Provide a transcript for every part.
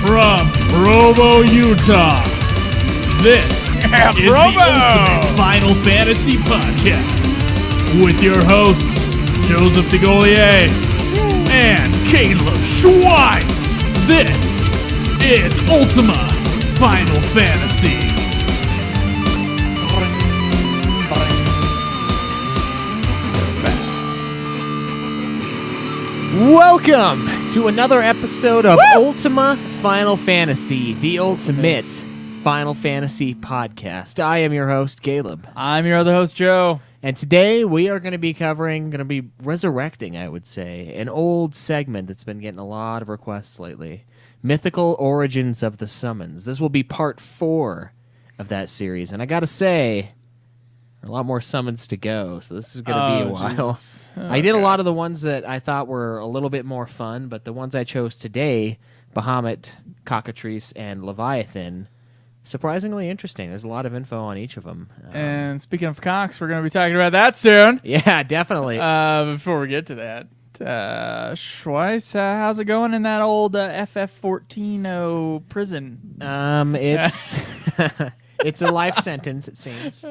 From Provo, Utah, this is the Ultimate Final Fantasy Podcast with your hosts, Joseph DeGolier and Caleb Schweiss. This is Ultima Final Fantasy. Welcome to another episode of Ultima Final Fantasy, the Ultimate Final Fantasy Podcast. I am your host, Caleb. I'm your other host, Joe. And today we are going to be resurrecting, I would say, an old segment that's been getting a lot of requests lately. Mythical Origins of the Summons. This will be part 4 of that series. And I got to say, a lot more summons to go, so this is going to be a while. I did a lot of the ones that I thought were a little bit more fun, but the ones I chose today, Bahamut, Cockatrice, and Leviathan, surprisingly interesting. There's a lot of info on each of them. And speaking of cocks, we're going to be talking about that soon. Yeah, definitely. Before we get to that, Schweiss, how's it going in that old FF14 prison? It's it's a life sentence, it seems.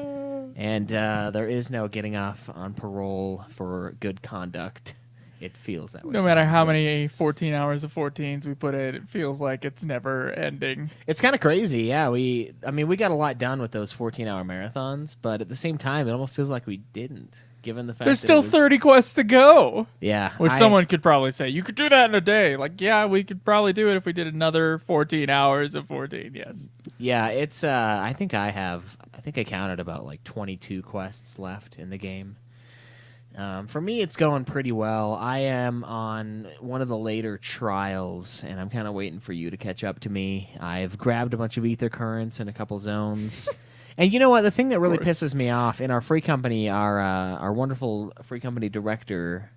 And there is no getting off on parole for good conduct. It feels that way. No matter how many 14 hours of 14s we put in, it feels like it's never ending. It's kind of crazy, yeah. We got a lot done with those 14-hour marathons, but at the same time, it almost feels like we didn't, given the fact there's that still 30 quests to go. Yeah. Which someone could probably say, you could do that in a day. Like, yeah, we could probably do it if we did another 14 hours of 14, yes. Yeah, it's, I think I counted about like 22 quests left in the game. For me, it's going pretty well. I am on one of the later trials, and I'm kind of waiting for you to catch up to me. I've grabbed a bunch of ether currents and a couple zones. And you know what? The thing that really pisses me off, in our free company, our wonderful free company director,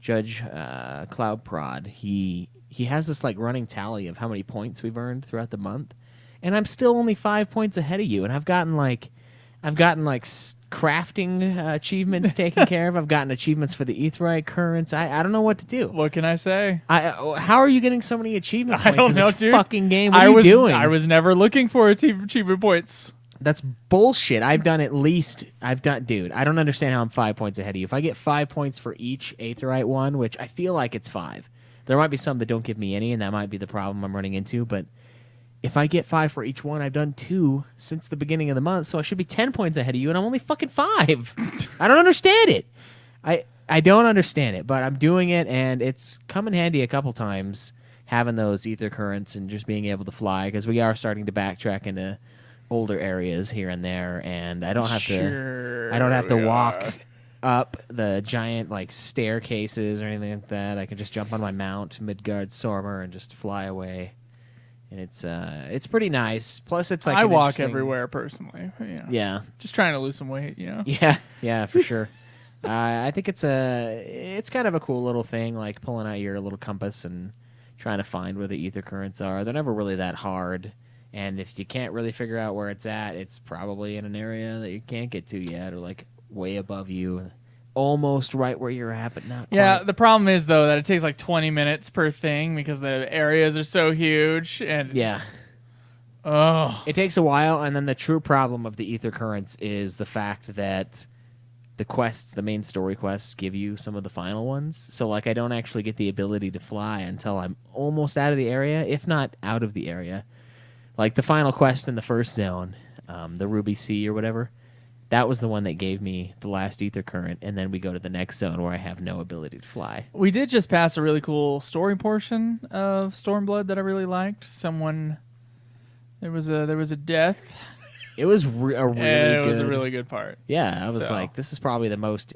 Judge Cloudprod, he has this like running tally of how many points we've earned throughout the month. And I'm still only 5 points ahead of you, and I've gotten crafting achievements taken care of. I've gotten achievements for the aetherite currents. I don't know what to do. What can I say? How are you getting so many achievement points I don't in know, this dude. fucking game? What are you doing? I was never looking for achievement points. That's bullshit. Dude, I don't understand how I'm 5 points ahead of you. If I get 5 points for each aetherite one, which I feel like it's 5, there might be some that don't give me any, and that might be the problem I'm running into, but if I get 5 for each one, I've done 2 since the beginning of the month, so I should be 10 points ahead of you, and I'm only fucking 5. I don't understand it. I don't understand it, but I'm doing it, and it's come in handy a couple times, having those ether currents and just being able to fly, because we are starting to backtrack into older areas here and there, and I don't have to walk up the giant like staircases or anything like that. I can just jump on my mount, Midgard Sormer, and just fly away. And it's pretty nice. Plus, it's like I walk everywhere personally. Yeah, just trying to lose some weight. Yeah, for sure. I think it's kind of a cool little thing, like pulling out your little compass and trying to find where the ether currents are. They're never really that hard, and if you can't really figure out where it's at, it's probably in an area that you can't get to yet, or like way above you. Almost right where you're at, but not quite. Yeah, the problem is, though, that it takes like 20 minutes per thing because the areas are so huge. And it takes a while, and then the true problem of the ether currents is the fact that the main story quests, give you some of the final ones. So, like, I don't actually get the ability to fly until I'm almost out of the area, if not out of the area. Like, the final quest in the first zone, the Ruby Sea or whatever, that was the one that gave me the last ether current, and then we go to the next zone where I have no ability to fly. We did just pass a really cool story portion of Stormblood that I really liked. There was a death. It was a really good part. Yeah, I was like, this is probably the most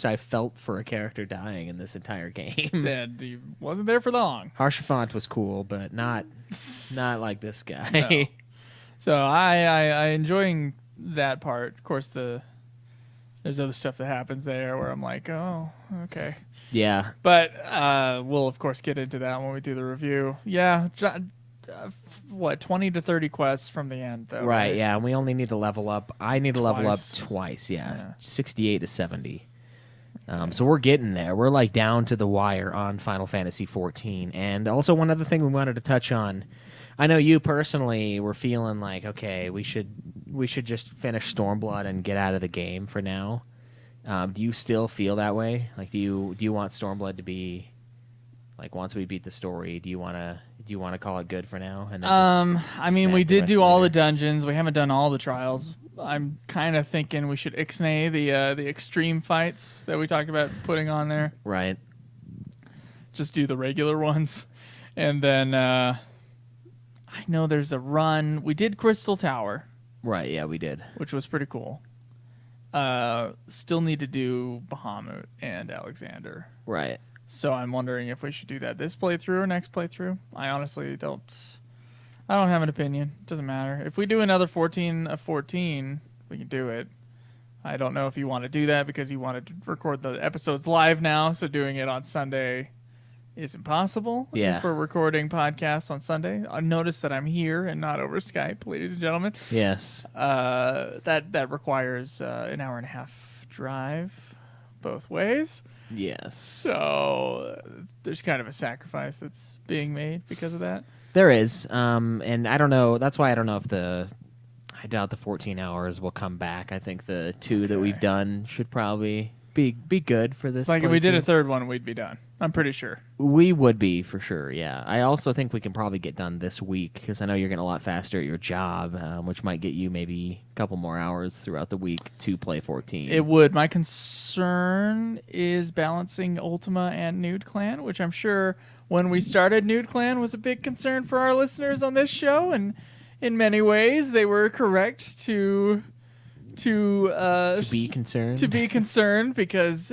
I felt for a character dying in this entire game. And he wasn't there for long. Harshafant was cool, but not like this guy. No. So I enjoying that part. Of course, there's other stuff that happens there where I'm like, oh, okay. Yeah. But we'll, of course, get into that when we do the review. Yeah, 20 to 30 quests from the end, though. Right, yeah, and we only need to level up. I need to level up twice, yeah. 68 to 70. So we're getting there. We're like down to the wire on Final Fantasy 14. And also one other thing we wanted to touch on. I know you personally were feeling like, okay, we should just finish Stormblood and get out of the game for now. Do you still feel that way? Like, do you want Stormblood to be like, once we beat the story, do you want to call it good for now? And then I mean, we did do all the dungeons. We haven't done all the trials. I'm kind of thinking we should ixnay the extreme fights that we talked about putting on there. Right. Just do the regular ones. And then I know there's a run. We did Crystal Tower. Right, yeah, we did. Which was pretty cool. Still need to do Bahamut and Alexander. Right. So I'm wondering if we should do that this playthrough or next playthrough. I honestly don't have an opinion. It doesn't matter. If we do another 14 of 14, we can do it. I don't know if you want to do that because you wanted to record the episodes live now, so doing it on Sunday is impossible. Yeah. For recording podcasts on Sunday. Notice that I'm here and not over Skype, ladies and gentlemen. Yes. That requires an hour and a half drive both ways. Yes. So there's kind of a sacrifice that's being made because of that. There is, and I don't know. That's why I don't know if I doubt the 14 hours will come back. I think the 2 that we've done should probably be good for this. It's like if we did a third one, we'd be done. I'm pretty sure. We would be, for sure, yeah. I also think we can probably get done this week, because I know you're getting a lot faster at your job, which might get you maybe a couple more hours throughout the week to play 14. It would. My concern is balancing Ultima and Nude Clan, which I'm sure when we started Nude Clan was a big concern for our listeners on this show, and in many ways they were correct to be concerned because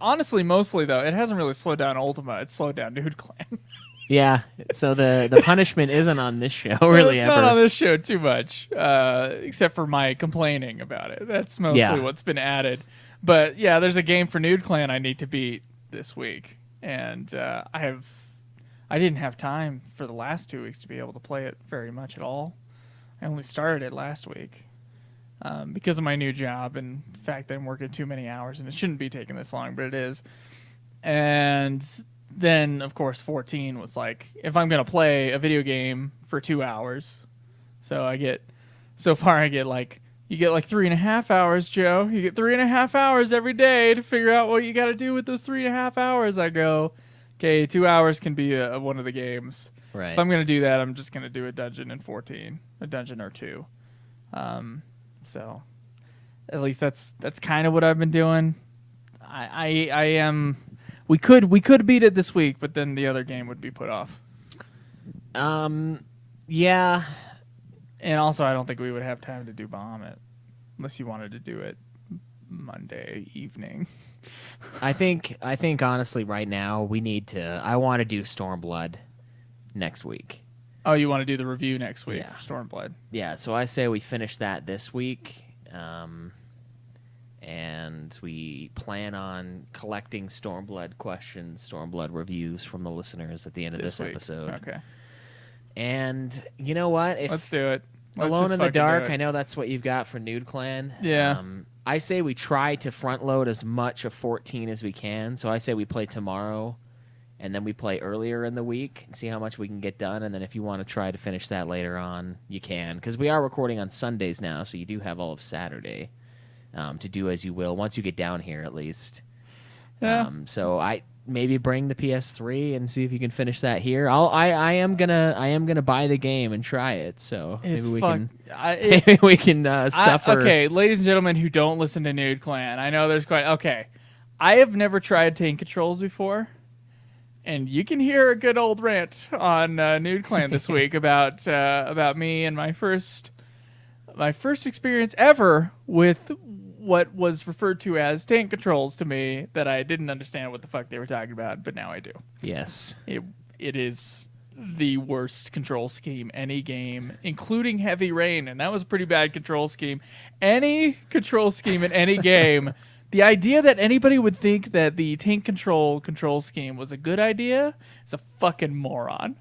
honestly, mostly though, it hasn't really slowed down Ultima. It's slowed down Nude Clan. Yeah, so the punishment isn't on this show really it's ever. Not on this show too much, except for my complaining about it. That's mostly what's been added. But yeah, there's a game for Nude Clan I need to beat this week, and I didn't have time for the last 2 weeks to be able to play it very much at all. I only started it last week. Because of my new job and the fact that I'm working too many hours, and it shouldn't be taking this long, but it is. And then, of course, 14 was like, if I'm going to play a video game for 2 hours, you get like 3.5 hours, Joe. You get 3.5 hours every day to figure out what you got to do with those 3.5 hours. I go, okay, 2 hours can be one of the games. Right. If I'm going to do that, I'm just going to do a dungeon in 14, a dungeon or 2. So at least that's kind of what I've been doing. I am. We could beat it this week, but then the other game would be put off. Yeah. And also, I don't think we would have time to do Bahamut unless you wanted to do it Monday evening. I think honestly, right now we need to. I want to do Stormblood next week. Oh, you want to do the review next week for Stormblood? Yeah, so I say we finish that this week, and we plan on collecting Stormblood questions, Stormblood reviews from the listeners at the end of this episode. Okay. And you know what? Let's do it. Alone in the Dark, I know that's what you've got for Nude Clan. Yeah. I say we try to front load as much of 14 as we can, so I say we play tomorrow. And then we play earlier in the week and see how much we can get done. And then if you want to try to finish that later on, you can. Because we are recording on Sundays now, so you do have all of Saturday to do as you will, once you get down here at least. Yeah. So I maybe bring the PS3 and see if you can finish that here. I am gonna buy the game and try it. So maybe we can suffer. Okay, ladies and gentlemen who don't listen to Nude Clan, I know there's quite... Okay, I have never tried tank controls before. And you can hear a good old rant on Nude Clan this week about me and my first experience ever with what was referred to as tank controls to me that I didn't understand what the fuck they were talking about, but now I do. Yes. It is the worst control scheme any game, including Heavy Rain, and that was a pretty bad control scheme. Any control scheme in any game... The idea that anybody would think that the tank control scheme was a good idea is a fucking moron.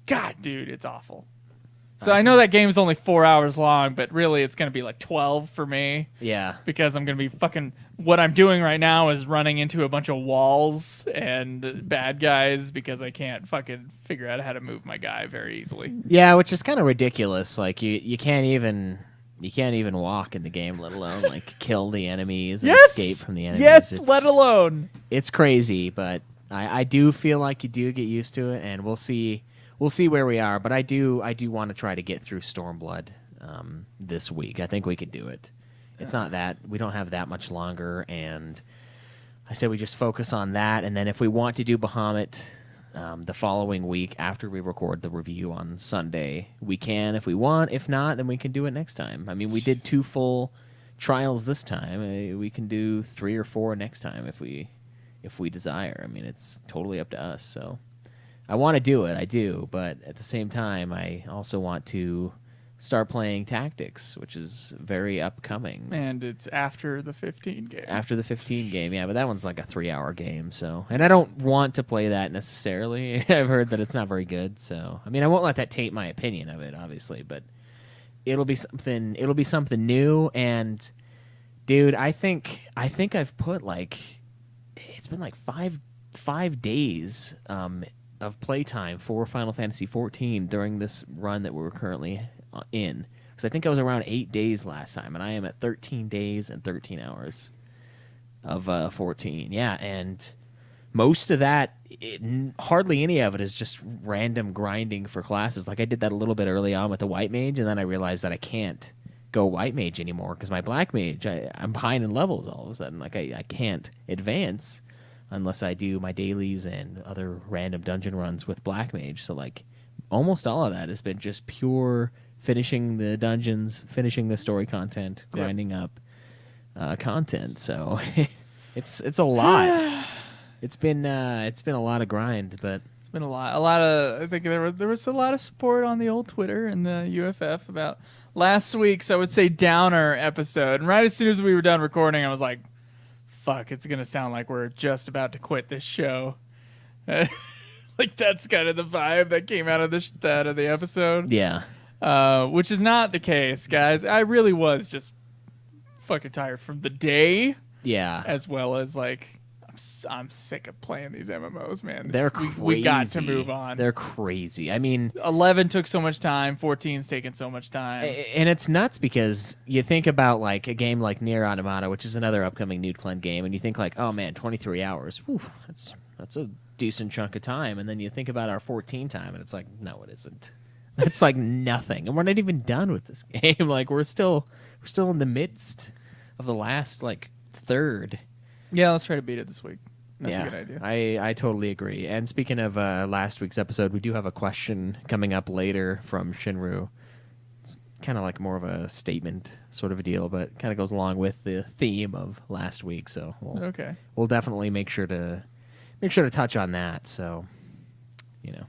God, dude, it's awful. So I know that game's only 4 hours long, but really it's going to be like 12 for me. Yeah. Because I'm going to be fucking... What I'm doing right now is running into a bunch of walls and bad guys because I can't fucking figure out how to move my guy very easily. Yeah, which is kind of ridiculous. Like, you can't even walk in the game, let alone, like, kill the enemies and escape from the enemies. Yes, let alone. It's crazy, but I do feel like you do get used to it, and we'll see where we are. But I do want to try to get through Stormblood this week. I think we could do it. It's not that we don't have that much longer, and I say we just focus on that. And then if we want to do Bahamut the following week after we record the review on Sunday, we can if we want. If not, then we can do it next time. I mean, we did 2 full trials this time. We can do 3 or 4 next time if we desire. I mean, it's totally up to us. So I want to do it. I do, but at the same time, I also want to start playing Tactics, which is very upcoming. And it's after the 15 game. After the 15 game, yeah, but that one's like a 3-hour game, so... And I don't want to play that necessarily. I've heard that it's not very good, so... I mean, I won't let that taint my opinion of it, obviously, but it'll be something new, and... Dude, I think I've put, like... It's been like 5 days of playtime for Final Fantasy XIV during this run that we're currently in, because I think I was around 8 days last time, and I am at 13 days and 13 hours of 14. Yeah, and most of that, hardly any of it is just random grinding for classes. Like I did that a little bit early on with the White Mage, and then I realized that I can't go White Mage anymore because my Black Mage, I'm behind in levels all of a sudden. Like I can't advance unless I do my dailies and other random dungeon runs with Black Mage. So like almost all of that has been just pure finishing the dungeons, finishing the story content, grinding up content. So it's a lot. It's been a lot of grind, but it's been a lot of. I think there was a lot of support on the old Twitter and the UFF about last week's, I would say, downer episode. And right as soon as we were done recording, I was like, "Fuck, it's gonna sound like we're just about to quit this show." Like that's kind of the vibe that came out of the episode. Yeah. Which is not the case, guys. I really was just fucking tired from the day. Yeah. As well as like I'm sick of playing these MMOs, man. They're crazy. We got to move on. They're crazy. I mean, 11 took so much time. 14's taken so much time. And it's nuts because you think about like a game like Nier Automata, which is another upcoming Nude Clan game, and you think like, oh man, 23 hours. Whew, that's a decent chunk of time. And then you think about our 14 time, and it's like, no, it isn't. It's like nothing, and we're not even done with this game. Like we're still in the midst of the last like third. Yeah, let's try to beat it this week. That's a good idea. I totally agree. And speaking of last week's episode, we do have a question coming up later from Shinru. It's kind of like more of a statement sort of a deal, but kind of goes along with the theme of last week. So we'll definitely make sure to touch on that. So, you know.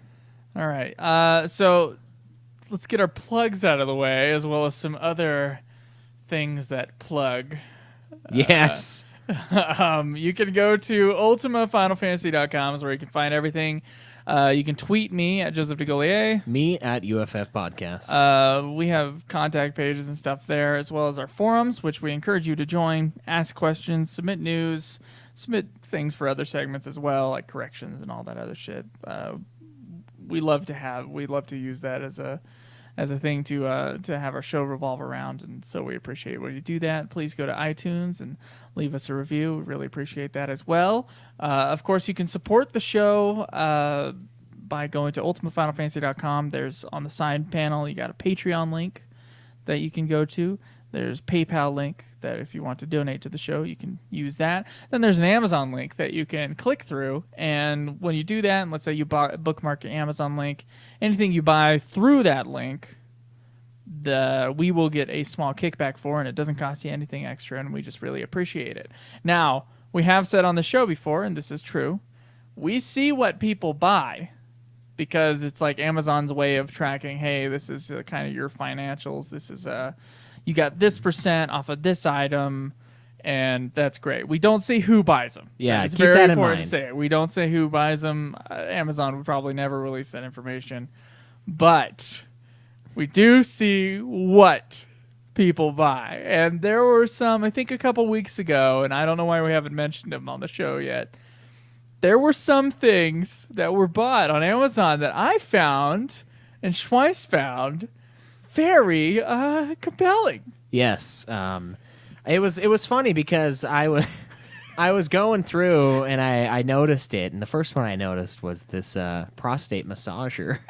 All right. So let's get our plugs out of the way, as well as some other things that plug. Yes. You can go to ultimafinalfantasy.com is where you can find everything. You can tweet me at Joseph DeGolier. Me at UFF Podcast. We have contact pages and stuff there, as well as our forums, which we encourage you to join, ask questions, submit news, submit things for other segments as well, like corrections and all that other shit. We love to use that as a thing to have our show revolve around, and so we appreciate when you do that. Please go to iTunes and leave us a review. We really appreciate that as well. Of course, you can support the show by going to ultimatefinalfantasy.com. There's on the side panel, you got a Patreon link that you can go to. There's PayPal link that if you want to donate to the show, you can use that. Then there's an Amazon link that you can click through. And when you do that, and let's say you bookmark your Amazon link, anything you buy through that link, we will get a small kickback for, and it doesn't cost you anything extra, and we just really appreciate it. Now, we have said on the show before, and this is true, we see what people buy because it's like Amazon's way of tracking, hey, this is kind of your financials. This is you got this % off of this item, and that's great. We don't see who buys them. Yeah, it's keep very that in important mind. to say. We don't say who buys them. Amazon would probably never release that information, but we do see what people buy. And there were some, I think a couple weeks ago, and I don't know why we haven't mentioned them on the show yet. There were some things that were bought on Amazon that I found and Schweiss found very compelling. Yes. It was funny because I was going through and I noticed it, and the first one I noticed was this prostate massager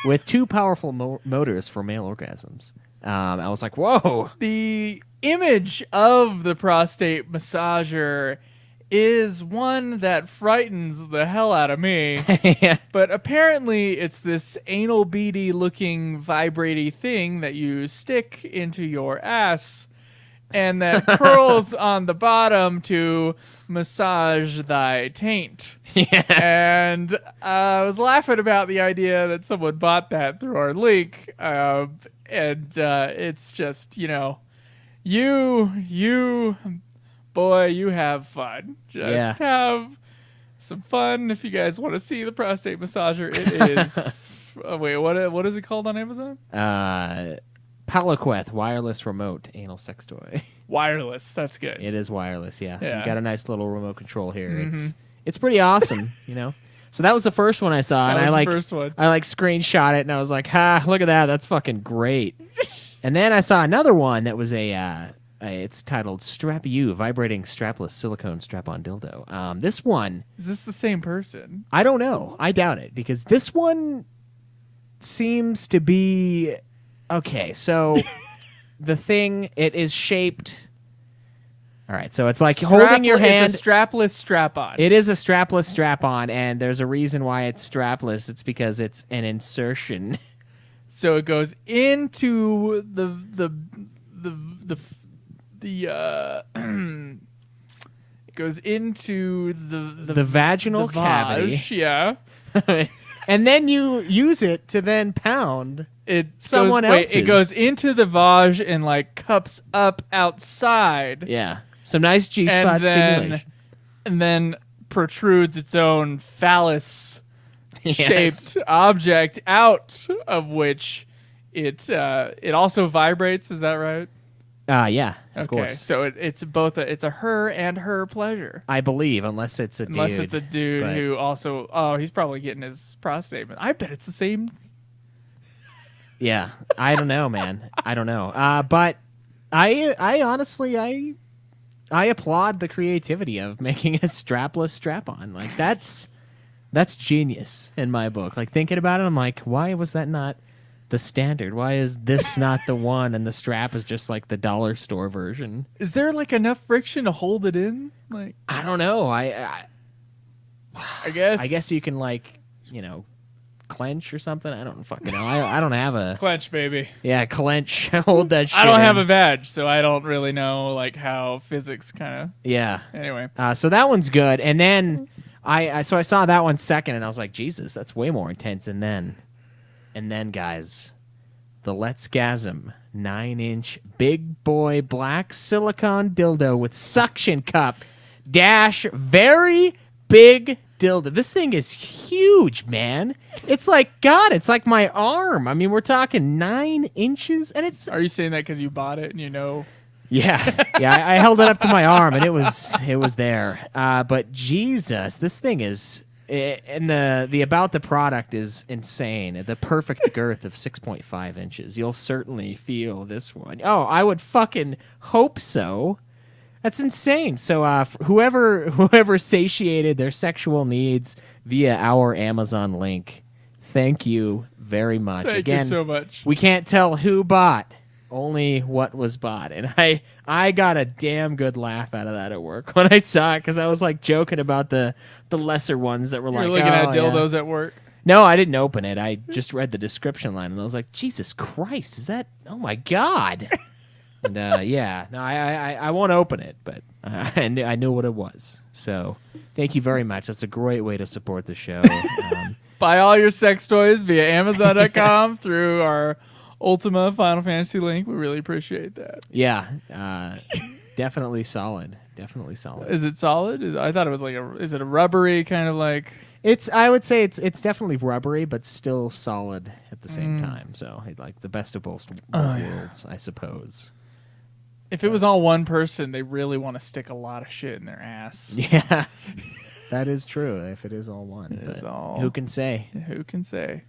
with 2 powerful motors for male orgasms. I was like, whoa. The image of the prostate massager is one that frightens the hell out of me. Yeah. But apparently it's this anal beady looking vibraty thing that you stick into your ass and that curls on the bottom to massage thy taint. Yes. And I was laughing about the idea that someone bought that through our link. It's just, you boy, you have fun. Just have some fun. If you guys want to see the prostate massager, it is. Wait, what is it called on Amazon? Falak wireless remote anal sex toy. Wireless, that's good. It is wireless, yeah. Yeah. You got a nice little remote control here. It's pretty awesome, So that was the first one I saw, and the first one. I screenshot it, and I was like, "Ha! Look at that! That's fucking great." And then I saw another one that was it's titled "Strap U Vibrating Strapless Silicone Strap-on Dildo." This one Is this the same person? I don't know. I doubt it because this one seems to be okay. So the thing, it is shaped. All right, so it's like holding your hand. It's a strapless strap-on. It is a strapless strap-on, and there's a reason why it's strapless. It's because it's an insertion. So it goes into it goes into the vaginal cavity. Yeah. And then you use it to then pound someone else's. It goes into the vag and cups up outside. Yeah. Some nice G-spot stimulation. And then protrudes its own phallus-shaped object out of which it also vibrates. Is that right? Yeah, of course. So it's both it's a her and her pleasure. I believe, unless it's a dude. Unless it's a dude who also, he's probably getting his prostate. I bet it's the same. Yeah, I don't know, man. I don't know. But I honestly, I applaud the creativity of making a strapless strap-on. That's genius in my book. Thinking about it, I'm like, why was that not the standard? Why is this not the one and the strap is just the dollar store version? Is there enough friction to hold it in? I don't know. I guess you can clench or something. I don't fucking know. I don't have a clench, baby. Yeah, clench. Hold that shit. I don't have a vag, so I don't really know how physics kind of. Yeah. Anyway. So that one's good, and then I saw that one second, and I was like, Jesus, that's way more intense. And then guys, the Let's Gasm 9-inch big boy black silicone dildo with suction cup dash very big dildo. This thing is huge, man. It's it's like my arm. I mean, we're talking 9 inches, and it's. Are you saying that because you bought it and you know? Yeah, I held it up to my arm, and it was there. But Jesus, this thing is. And the about the product is insane. The perfect girth of 6.5 inches. You'll certainly feel this one. Oh, I would fucking hope so. That's insane. So whoever satiated their sexual needs via our Amazon link, thank you very much. Thank you so much. We can't tell who bought, only what was bought. And I got a damn good laugh out of that at work when I saw it, because I was joking about the lesser ones that were You're looking at dildos at work? No, I didn't open it. I just read the description line, and I was like, Jesus Christ, is that? Oh my God. And I won't open it, but I knew what it was. So thank you very much. That's a great way to support the show. Buy all your sex toys via Amazon.com through our Ultima Final Fantasy link. We really appreciate that. Yeah, definitely solid. Definitely solid. Is it solid? I thought it was is it a rubbery kind of I would say it's definitely rubbery, but still solid at the same time. So like the best of both worlds, I suppose. If it was all one person, they really want to stick a lot of shit in their ass. Yeah, that is true. If it is all one, who can say? Who can say?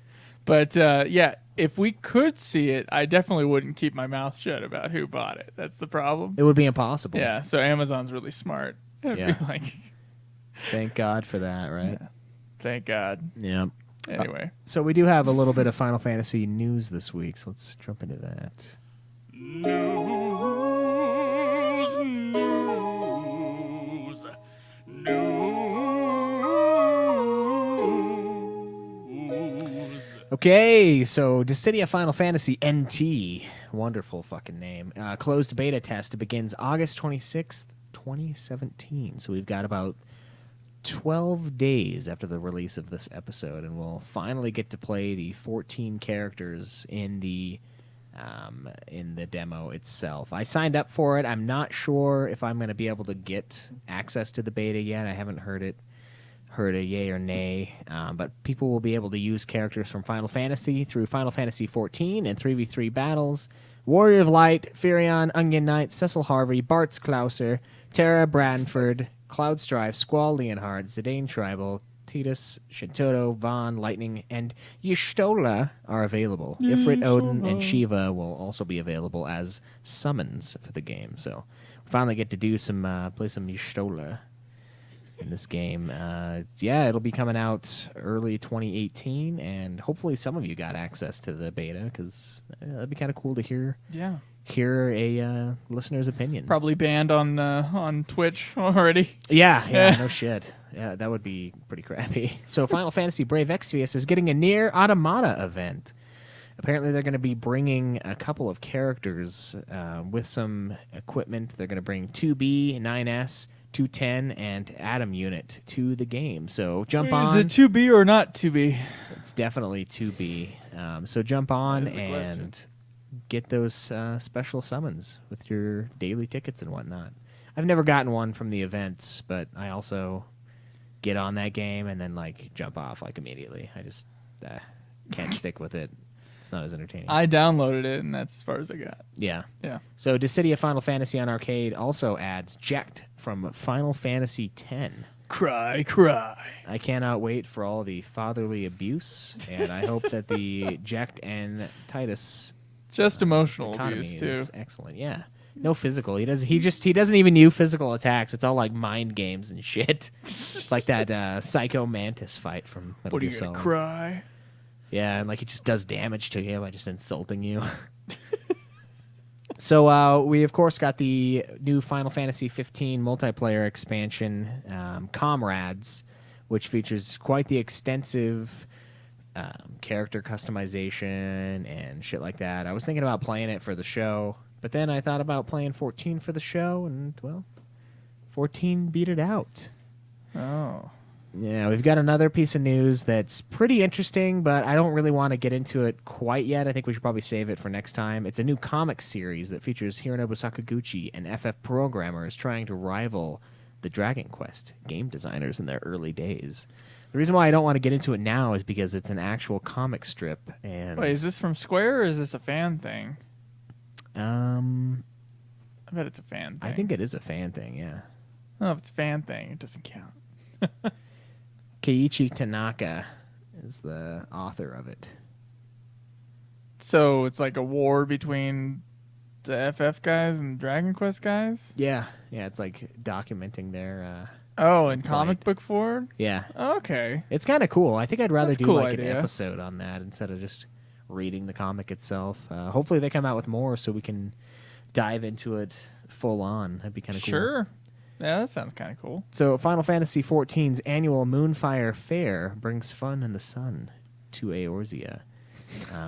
But yeah, if we could see it, I definitely wouldn't keep my mouth shut about who bought it. That's the problem. It would be impossible. Yeah, so Amazon's really smart. It'd be like, thank God for that, right? Yeah. Thank God. Yeah. Anyway. So we do have a little bit of Final Fantasy news this week, so let's jump into that. News. Okay, so Dissidia Final Fantasy NT, wonderful fucking name, closed beta test begins August 26th, 2017. So we've got about 12 days after the release of this episode, and we'll finally get to play the 14 characters in the demo itself. I signed up for it. I'm not sure if I'm going to be able to get access to the beta yet. I haven't heard a yay or nay, but people will be able to use characters from Final Fantasy through Final Fantasy XIV and 3v3 battles. Warrior of Light, Firion, Onion Knight, Cecil Harvey, Bartz Klauser, Tara Branford, Cloud Strife, Squall Leonhard, Zidane Tribal, Titus, Shintoto, Vaughn, Lightning, and Y'shtola are available. Ifrit, Odin, and Shiva will also be available as summons for the game. So we finally get to do play some Y'shtola in this game. It'll be coming out early 2018, and hopefully some of you got access to the beta, because that'd be kind of cool to hear a listener's opinion. Probably banned on Twitch already. Yeah, no shit. Yeah, that would be pretty crappy. So Final Fantasy Brave Exvius is getting a Nier Automata event. Apparently they're going to be bringing a couple of characters with some equipment. They're going to bring 2B, 9S, 210, and Atom Unit to the game. So jump on. Is it 2B or not 2B? It's definitely 2B. So jump on and get those special summons with your daily tickets and whatnot. I've never gotten one from the events, but I also get on that game and then jump off immediately. I just can't stick with it. It's not as entertaining. I downloaded it, and that's as far as I got. Yeah. So Dissidia Final Fantasy on Arcade also adds Jecht from Final Fantasy X. Cry. I cannot wait for all the fatherly abuse, and I hope that the Jecht and Titus just emotional abuse too. Is excellent. Yeah. No physical. He doesn't even use physical attacks. It's all like mind games and shit. It's like that Psycho Mantis fight from Metal Gear Solid. What, are you gonna cry? Yeah, and he just does damage to you by just insulting you. So we of course got the new Final Fantasy 15 multiplayer expansion, Comrades, which features quite the extensive character customization and shit like that. I was thinking about playing it for the show, but then I thought about playing 14 for the show, and 14 beat it out. Oh. Yeah, we've got another piece of news that's pretty interesting, but I don't really want to get into it quite yet. I think we should probably save it for next time. It's a new comic series that features Hironobu Sakaguchi and FF programmers trying to rival the Dragon Quest game designers in their early days. The reason why I don't want to get into it now is because it's an actual comic strip. And wait, is this from Square or is this a fan thing? I bet it's a fan thing. I think it is a fan thing, yeah. Well, if it's a fan thing, it doesn't count. Keiichi Tanaka is the author of it. So it's like a war between the FF guys and Dragon Quest guys? Yeah, it's like documenting their... in comic book form? Yeah. Okay. It's kind of cool. I think I'd rather That's do cool an idea. episode on that instead of just reading the comic itself. Hopefully they come out with more so we can dive into it full on. That'd be kind of cool. Sure. Yeah, that sounds kind of cool. So Final Fantasy XIV's annual Moonfire Fair brings fun in the sun to Eorzea.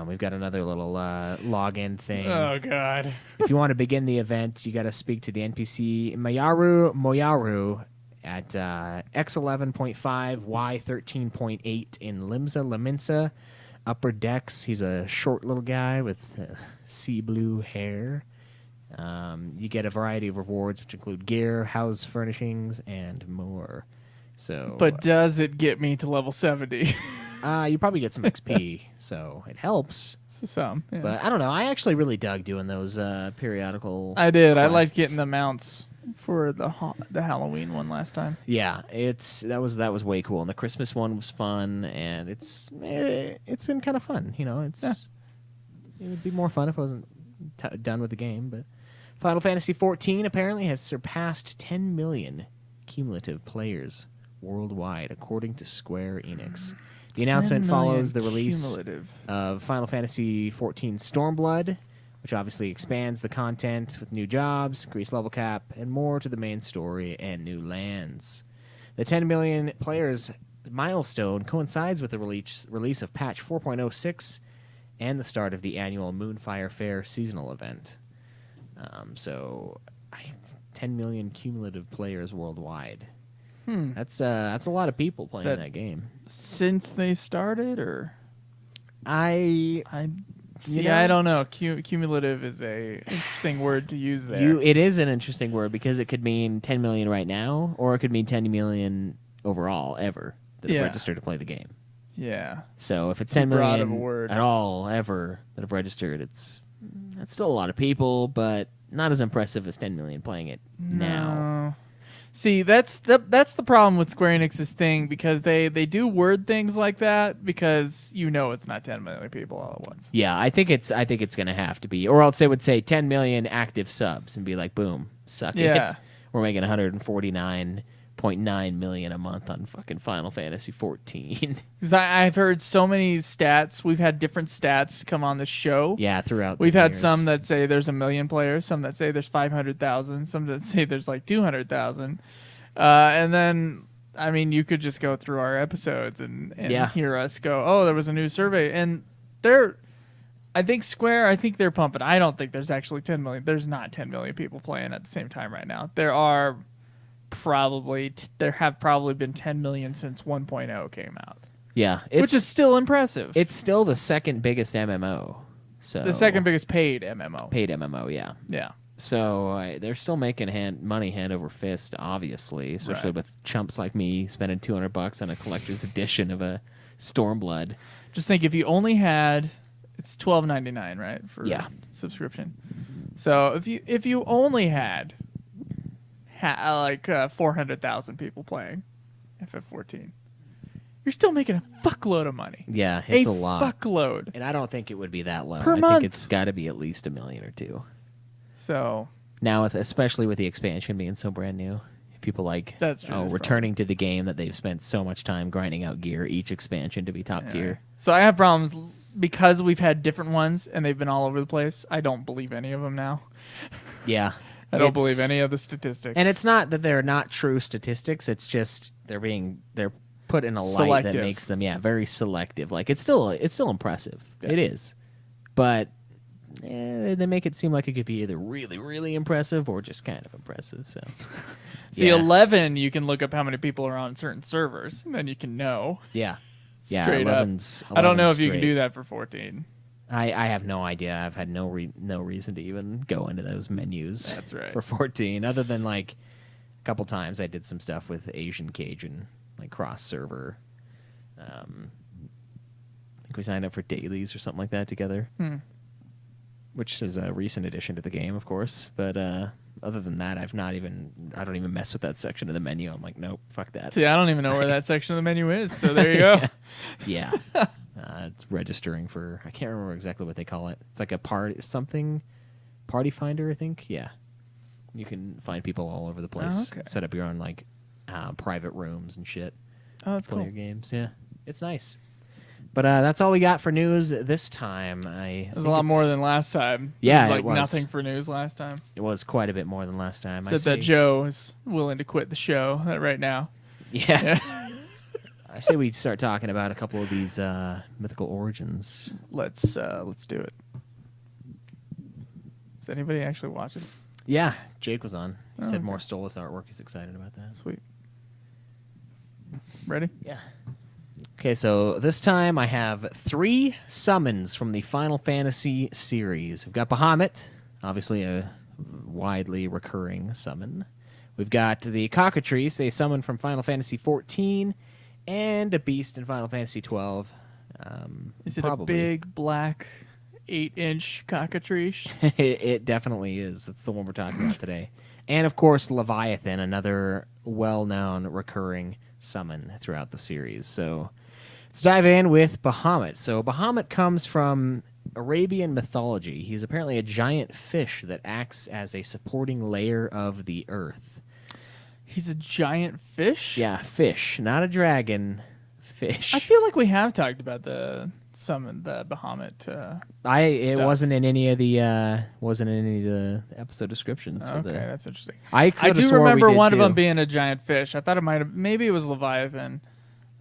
We've got another little login thing. Oh, God. If you want to begin the event, you got to speak to the NPC Moyaru at X11.5, Y13.8 in Limsa Laminsa. Upper Decks, he's a short little guy with sea blue hair. You get a variety of rewards, which include gear, house furnishings, and more. So, But does it get me to level 70? you probably get some XP, so it helps. Some, yeah. But I don't know. I actually really dug doing those periodical. I did. quests. I liked getting the mounts for the Halloween one last time. Yeah, that was way cool, and the Christmas one was fun, and it's been kind of fun. You know, it would be more fun if I wasn't done with the game. But Final Fantasy XIV apparently has surpassed 10 million cumulative players worldwide, according to Square Enix. The announcement follows the release of Final Fantasy XIV Stormblood, which obviously expands the content with new jobs, increased level cap, and more to the main story and new lands. The 10 million players milestone coincides with the release of patch 4.06 and the start of the annual Moonfire Fair seasonal event. 10 million cumulative players worldwide. That's a lot of people playing that game. Since they started, or I don't know. Cumulative is a interesting word to use there. It is an interesting word because it could mean 10 million right now, or it could mean 10 million overall ever that have registered to play the game. Yeah. So if it's 10 million of a word. at all ever that have registered, that's still a lot of people, but not as impressive as 10 million playing it now. See, that's the problem with Square Enix's thing, because they do word things like that because it's not 10 million people all at once. Yeah, I think it's going to have to be, or else they would say 10 million active subs and be like, boom, suck it. We're making 149.9 million a month on fucking Final Fantasy 14. Because I've heard so many stats. We've had different stats come on the show. Yeah, throughout. We've had some that say there's 1 million players, some that say there's 500,000, some that say there's like 200,000, and then you could just go through our episodes and hear us go, oh, there was a new survey, and I think they're pumping. I don't think there's actually 10 million. There's not 10 million people playing at the same time right now. There have probably been 10 million since 1.0 came out. Yeah, which is still impressive. It's still the second biggest MMO. So the second biggest paid MMO. Paid MMO, yeah. Yeah. So they're still making money hand over fist, obviously, especially with chumps like me spending $200 on a collector's edition of a Stormblood. Just think, if you only had, it's $12.99, right, for subscription. So if you only had 400,000 people playing FF14, you're still making a fuckload of money. Yeah, it's a lot. Fuckload. And I don't think it would be that low. Per I month. think it's got to be at least 1 million or 2 million. So now, especially with the expansion being so brand new, people returning to the game that they've spent so much time grinding out gear each expansion to be top tier. So I have problems because we've had different ones and they've been all over the place. I don't believe any of them now. Yeah. I don't believe any of the statistics. And it's not that they're not true statistics. It's just they're put in a light that makes them very selective. Like it's still impressive. Yeah. It is, but they make it seem like it could be either really, really impressive or just kind of impressive. So, see, 11, you can look up how many people are on certain servers, and then you can know. Yeah, straight 11's up. I don't know if you can do that for 14. I have no idea. I've had no reason to even go into those menus. That's right. For 14, other than like a couple times I did some stuff with Asian Cajun, like cross server. I think we signed up for dailies or something like that together, which is a recent addition to the game, of course. But other than that, I don't even mess with that section of the menu. I'm like, nope, fuck that. See, I don't even know where that section of the menu is. So there you go. Yeah. It's registering for, I can't remember exactly what they call it. It's like a party finder, I think. Yeah. You can find people all over the place. Oh, okay. Set up your own private rooms and shit. Oh, that's play cool. your games. Yeah. It's nice. But that's all we got for news this time. There's a lot more than last time. Yeah, it was like nothing for news last time. It was quite a bit more than last time. Said that Joe is willing to quit the show right now. Yeah. I say we start talking about a couple of these Mythical Origins. Let's do it. Is anybody actually watching? Yeah, Jake was on. He said okay. more Stolas artwork. He's excited about that. Sweet. Ready? Yeah. Okay, so this time I have 3 summons from the Final Fantasy series. I've got Bahamut, obviously a widely recurring summon. We've got the Cockatrice, a summon from Final Fantasy XIV, and a beast in Final Fantasy XII. Is it probably. a big, black, 8-inch cockatrice? It definitely is. That's the one we're talking about today. And, of course, Leviathan, another well-known recurring summon throughout the series. So let's dive in with Bahamut. So Bahamut comes from Arabian mythology. He's apparently a giant fish that acts as a supporting layer of the earth. He's a giant fish? Yeah, fish. Not a dragon. Fish. I feel like we have talked about the Bahamut. It wasn't in any of the episode descriptions. Okay, that's interesting. I do remember one of them being a giant fish. I thought it might have. Maybe it was Leviathan.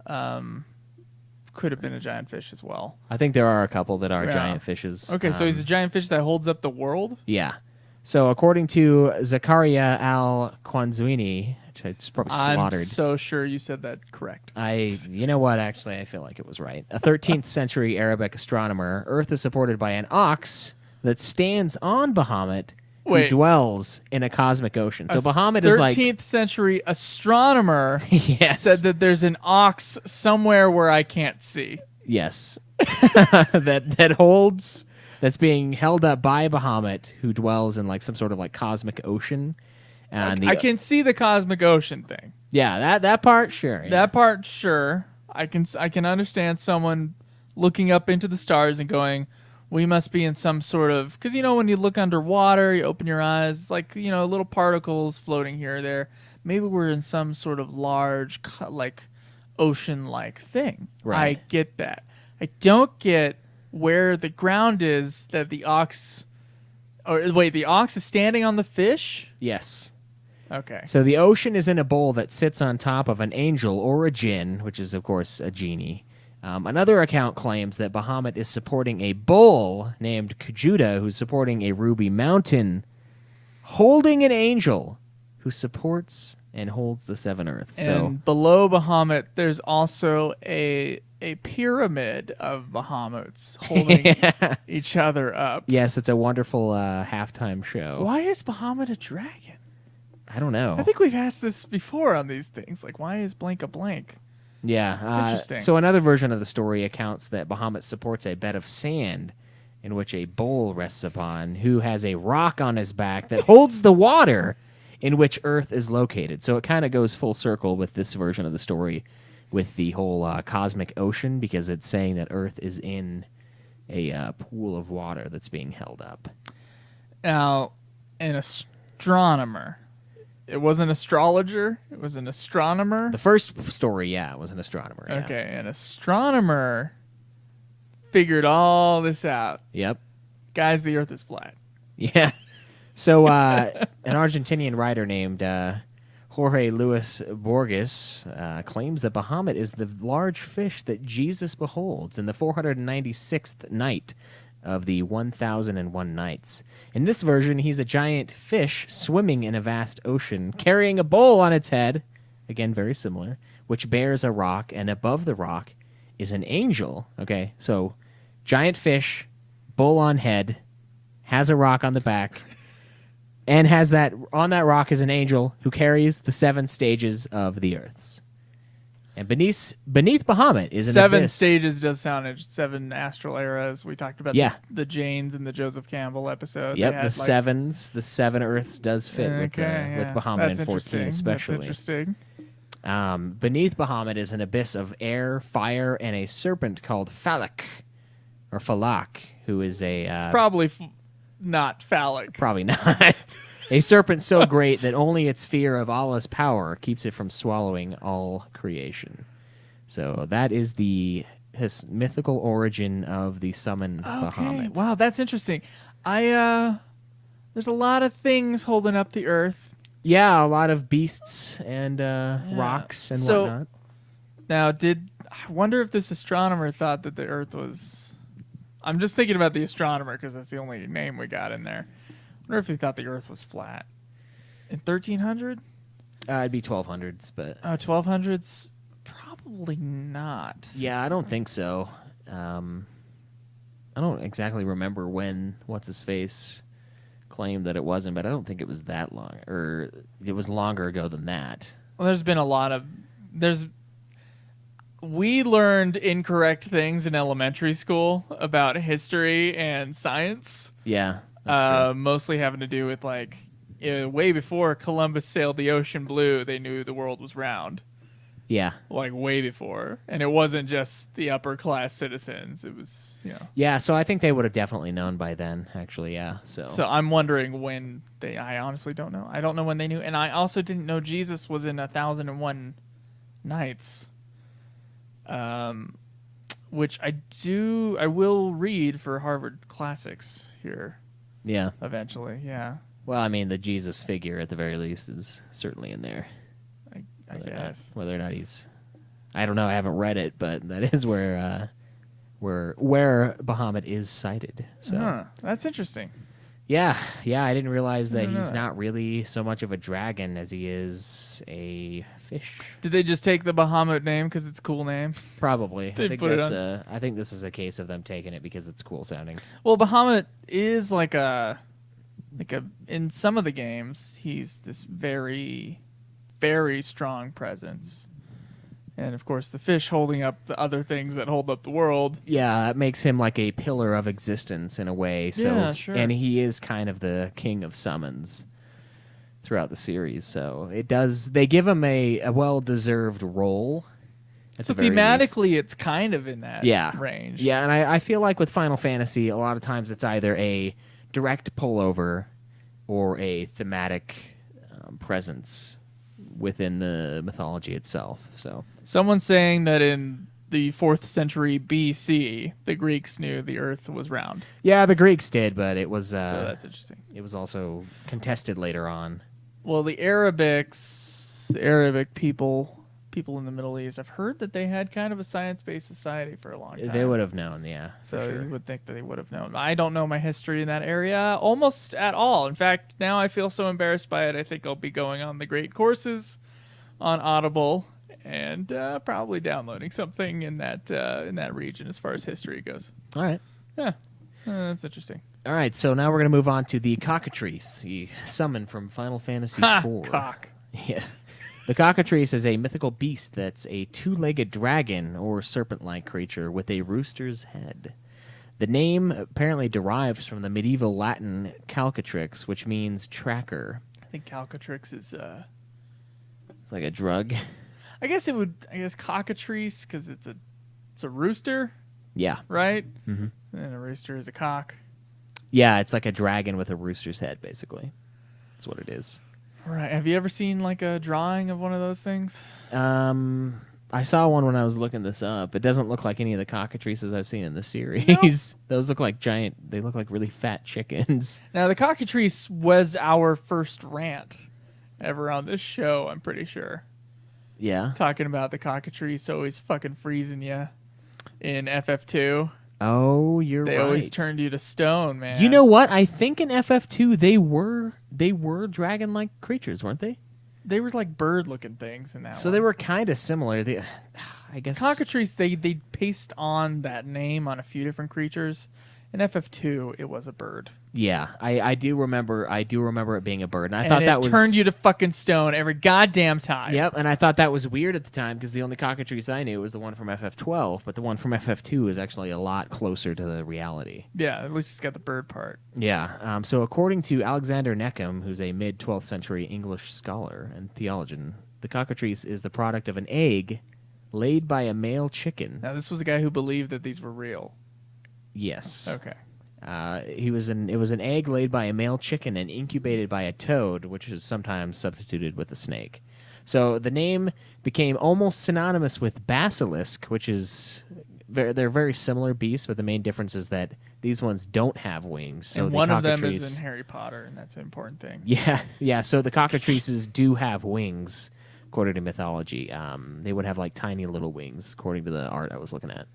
Could have been a giant fish as well. I think there are a couple that are giant fishes. Okay, so he's a giant fish that holds up the world? Yeah. So according to Zakariya al-Quazwini, which I just probably slaughtered. I'm so sure you said that correct. You know what? Actually, I feel like it was right. A 13th century Arabic astronomer, Earth is supported by an ox that stands on Bahamut who dwells in a cosmic ocean. So Bahamut is like 13th century astronomer yes. said that there's an ox somewhere where I can't see. Yes. That's being held up by Bahamut, who dwells in like some sort of like cosmic ocean. And I can see the cosmic ocean thing. Yeah, that part, sure. Yeah. That part, sure. I can understand someone looking up into the stars and going, we must be in some sort of... Because, when you look underwater, you open your eyes, it's like, little particles floating here or there. Maybe we're in some sort of large, like, ocean-like thing. Right. I get that. I don't get where the ground is that the ox... Or wait, the ox is standing on the fish? Yes. Okay. So the ocean is in a bowl that sits on top of an angel or a jinn, which is, of course, a genie. Another account claims that Bahamut is supporting a bull named Kujata, who's supporting a ruby mountain, holding an angel who supports and holds the seven earths. And below Bahamut, there's also a pyramid of Bahamuts holding each other up. Yes, it's a wonderful halftime show. Why is Bahamut a dragon? I don't know. I think we've asked this before on these things. Like, why is blank a blank? Yeah. That's interesting. So another version of the story accounts that Bahamut supports a bed of sand in which a bull rests upon, who has a rock on his back that holds the water in which Earth is located. So it kind of goes full circle with this version of the story with the whole cosmic ocean, because it's saying that Earth is in a pool of water that's being held up. Now, an astronomer. It wasn't an astrologer. It was an astronomer. The first story, yeah, was an astronomer. Yeah. Okay, an astronomer figured all this out. Yep. Guys, the Earth is flat. Yeah. So an Argentinian writer named Jorge Luis Borges claims that Bahamut is the large fish that Jesus beholds in the 496th night of the 1001 Nights. In this version, he's a giant fish swimming in a vast ocean, carrying a bowl on its head, again, very similar, which bears a rock, and above the rock is an angel. Okay, so giant fish, bowl on head, has a rock on the back, and has that on that rock is an angel who carries the 7 stages of the earths. And beneath Bahamut is an 7 abyss. stages does sound interesting. 7 astral eras. We talked about the Janes in the Joseph Campbell episode. Yep, the sevens, the 7 earths does fit with Bahamut in 14 especially. That's interesting. Beneath Bahamut is an abyss of air, fire, and a serpent called Falak, or Falak, who is a... it's probably not phallic. Probably not. A serpent so great that only its fear of Allah's power keeps it from swallowing all creation. So that is the mythical origin of the summon Bahamut. Wow, that's interesting. There's a lot of things holding up the earth. Yeah, a lot of beasts and rocks and whatnot. Now, I wonder if this astronomer thought that the earth was... I'm just thinking about the astronomer because that's the only name we got in there. I wonder if he thought the Earth was flat. In 1300? It'd be 1200s, but... 1200s? Probably not. Yeah, I don't think so. I don't exactly remember when What's-His-Face claim that it wasn't, but I don't think it was that long, or it was longer ago than that. Well, there's been a lot of we learned incorrect things in elementary school about history and science. Yeah, that's true. Mostly having to do with like way before Columbus sailed the ocean blue, they knew the world was round. Yeah. Like way before. And it wasn't just the upper class citizens. It was, Yeah, so I think they would have definitely known by then, actually, yeah. So I'm wondering when I honestly don't know. I don't know when they knew. And I also didn't know Jesus was in 1001 Nights. Which I will read for Harvard Classics here. Yeah. Eventually, yeah. Well, I mean, the Jesus figure at the very least is certainly in there. I guess. Whether or not he's, I don't know. I haven't read it, but that is where Bahamut is cited. So that's interesting. Yeah. I didn't realize that he's not really so much of a dragon as he is a fish. Did they just take the Bahamut name because it's a cool name? Probably. I think this is a case of them taking it because it's cool sounding. Well, Bahamut is like a in some of the games he's this very, very strong presence. And, of course, the fish holding up the other things that hold up the world. Yeah, it makes him like a pillar of existence in a way. So, yeah, sure. And he is kind of the king of summons throughout the series. So they give him a well-deserved role. So thematically, it's kind of in that range. Yeah, and I feel like with Final Fantasy, a lot of times it's either a direct pullover or a thematic presence within the mythology itself. So someone's saying that in the 4th century BC, the Greeks knew the Earth was round. Yeah, the Greeks did, but it was. So that's interesting. It was also contested later on. Well, the Arabic people in the Middle East, I've heard that they had kind of a science-based society for a long time. They would have known, yeah. So sure. you would think that they would have known. I don't know my history in that area almost at all. In fact, now I feel so embarrassed by it. I think I'll be going on the great courses on Audible and probably downloading something in that region as far as history goes. All right. Yeah, that's interesting. All right, so now we're going to move on to the Cockatrice, the summon from Final Fantasy IV. Cock. Yeah. The Cockatrice is a mythical beast that's a two-legged dragon or serpent-like creature with a rooster's head. The name apparently derives from the medieval Latin calcatrix, which means tracker. I think calcatrix is It's like a drug. I guess cockatrice because it's a rooster. Yeah. Right? Mm-hmm. And a rooster is a cock. Yeah, it's like a dragon with a rooster's head, basically. That's what it is. Right. Have you ever seen like a drawing of one of those things? I saw one when I was looking this up. It doesn't look like any of the cockatrices I've seen in the series. Nope. Those look like giant. They look like really fat chickens. Now, the cockatrice was our first rant ever on this show, I'm pretty sure. Yeah. Talking about the cockatrice always fucking freezing you in FF2. Oh, you're right. They always turned you to stone, man. You know what? I think in FF2 they were dragon-like creatures, weren't they? They were like bird-looking things in that So one. they were kind of similar. I guess Cockatrice, they paste on that name on a few different creatures. In FF2, it was a bird. Yeah, I do remember it being a bird, and I thought that was turned you to fucking stone every goddamn time. Yep, and I thought that was weird at the time because the only cockatrice I knew was the one from FF12, but the one from FF2 is actually a lot closer to the reality. Yeah, at least it's got the bird part. Yeah. So according to Alexander Neckham, who's a mid-12th century English scholar and theologian, the cockatrice is the product of an egg laid by a male chicken. Now, this was a guy who believed that these were real. Yes. Okay. It was an egg laid by a male chicken and incubated by a toad, which is sometimes substituted with a snake. So the name became almost synonymous with basilisk, which is they're very similar beasts, but the main difference is that these ones don't have wings. So and the one of them cockatrice is in Harry Potter, and that's an important thing. Yeah. So the cockatrices do have wings, according to mythology. They would have like tiny little wings, according to the art I was looking at.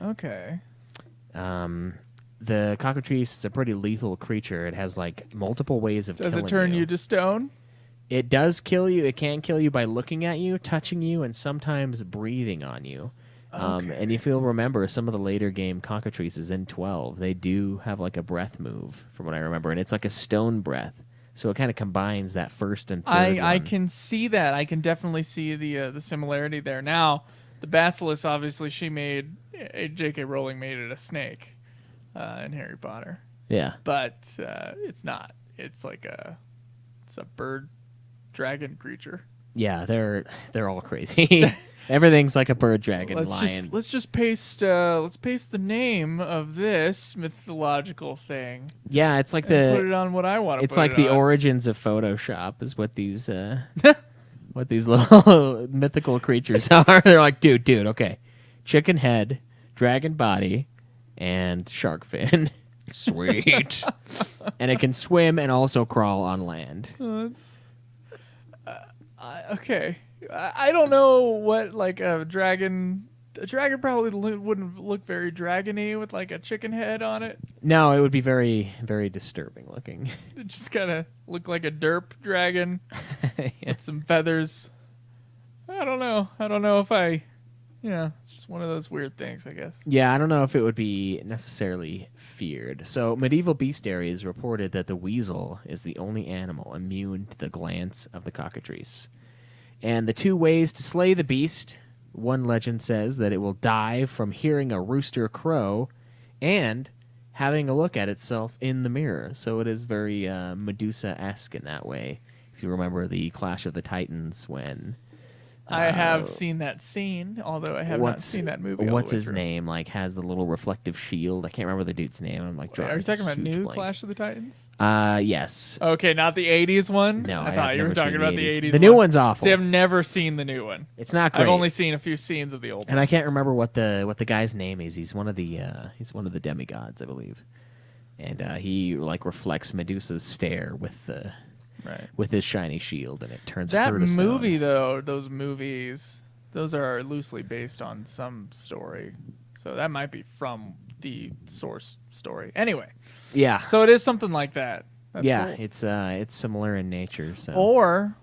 Okay. The cockatrice is a pretty lethal creature. It has like multiple ways of killing you. Does it turn you to stone? It does kill you. It can kill you by looking at you, touching you, and sometimes breathing on you. And if you'll remember, some of the later game Cockatrices in 12, they do have like a breath move, from what I remember, and it's like a stone breath. So it kind of combines that first and third I one. can see that. I can definitely see the similarity there. Now, the Basilisk, obviously, J.K. Rowling made it a snake in Harry Potter. Yeah. But it's not. It's a bird dragon creature. Yeah, they're all crazy. Everything's like a bird, dragon, lion. Let's paste the name of this mythological thing. Yeah, it's like put it on what I want to. It's like the origins of Photoshop is what these what these little mythical creatures are. They're like, dude, okay, chicken head, dragon body, and shark fin. Sweet. And it can swim and also crawl on land. Okay. I don't know what like a dragon. A dragon probably wouldn't look very dragony with like a chicken head on it. No, it would be very, very disturbing looking. It just kind of look like a derp dragon with some feathers. I don't know if it's just one of those weird things, I guess. Yeah, I don't know if it would be necessarily feared. So medieval bestiaries reported that the weasel is the only animal immune to the glance of the cockatrice. And the two ways to slay the beast, one legend says that it will die from hearing a rooster crow and having a look at itself in the mirror. So it is very Medusa-esque in that way. If you remember the Clash of the Titans when... I have seen that scene, although I have not seen that movie. What's his name? Like has the little reflective shield. I can't remember the dude's name. I'm like, are you talking about new Clash of the Titans? Yes. Okay, not the '80s one. No, I thought you were talking about the '80s. The new one's awful. See, I've never seen the new one. It's not great. I've only seen a few scenes of the old one. And I can't remember what the guy's name is. He's one of the demigods, I believe. And he like reflects Medusa's stare with his shiny shield, and it turns that her to stone. movie though. Those movies, those are loosely based on some story, so that might be from the source story. Anyway, yeah. So it is something like that. That's cool. It's similar in nature. So or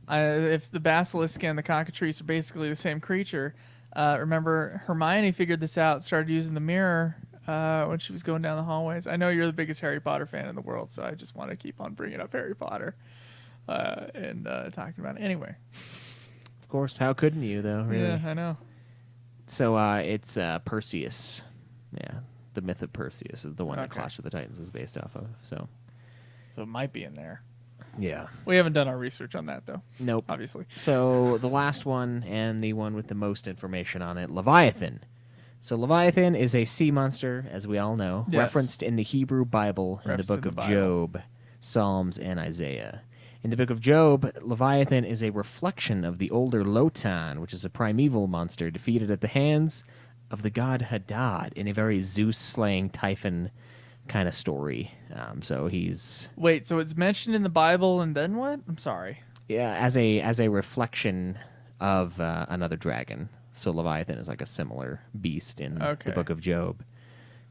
if the basilisk and the cockatrice are basically the same creature, remember Hermione figured this out, started using the mirror. When she was going down the hallways. I know you're the biggest Harry Potter fan in the world, so I just want to keep on bringing up Harry Potter and talking about it. Anyway. Of course, how couldn't you, though? Really? Yeah, I know. So it's Perseus. Yeah, the myth of Perseus is the one that Clash of the Titans is based off of. So it might be in there. Yeah. We haven't done our research on that, though. Nope. Obviously. So the last one, and the one with the most information on it, Leviathan. So Leviathan is a sea monster, as we all know, referenced in the Hebrew Bible in the book of Job, Psalms, and Isaiah. In the book of Job, Leviathan is a reflection of the older Lotan, which is a primeval monster defeated at the hands of the god Hadad in a very Zeus-slaying Typhon kind of story. So he's... Wait, so it's mentioned in the Bible and then what? I'm sorry. Yeah, as a reflection of another dragon. So Leviathan is like a similar beast in the book of Job.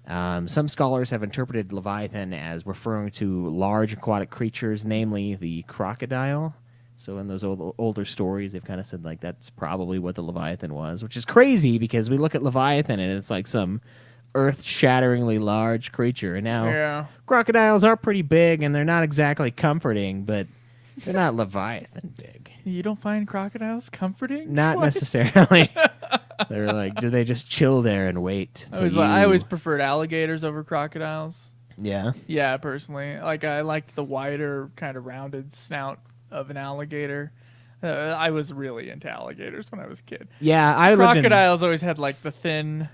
Some scholars have interpreted Leviathan as referring to large aquatic creatures, namely the crocodile. So in those older stories, they've kind of said like that's probably what the Leviathan was, which is crazy because we look at Leviathan and it's like some earth-shatteringly large creature. And now crocodiles are pretty big and they're not exactly comforting, but they're not Leviathan big. You don't find crocodiles comforting? Not necessarily. They're like, do they just chill there and wait? I always preferred alligators over crocodiles. Yeah? Yeah, personally. Like, I liked the wider, kind of rounded snout of an alligator. I was really into alligators when I was a kid. Yeah, crocodiles always had, like, the thin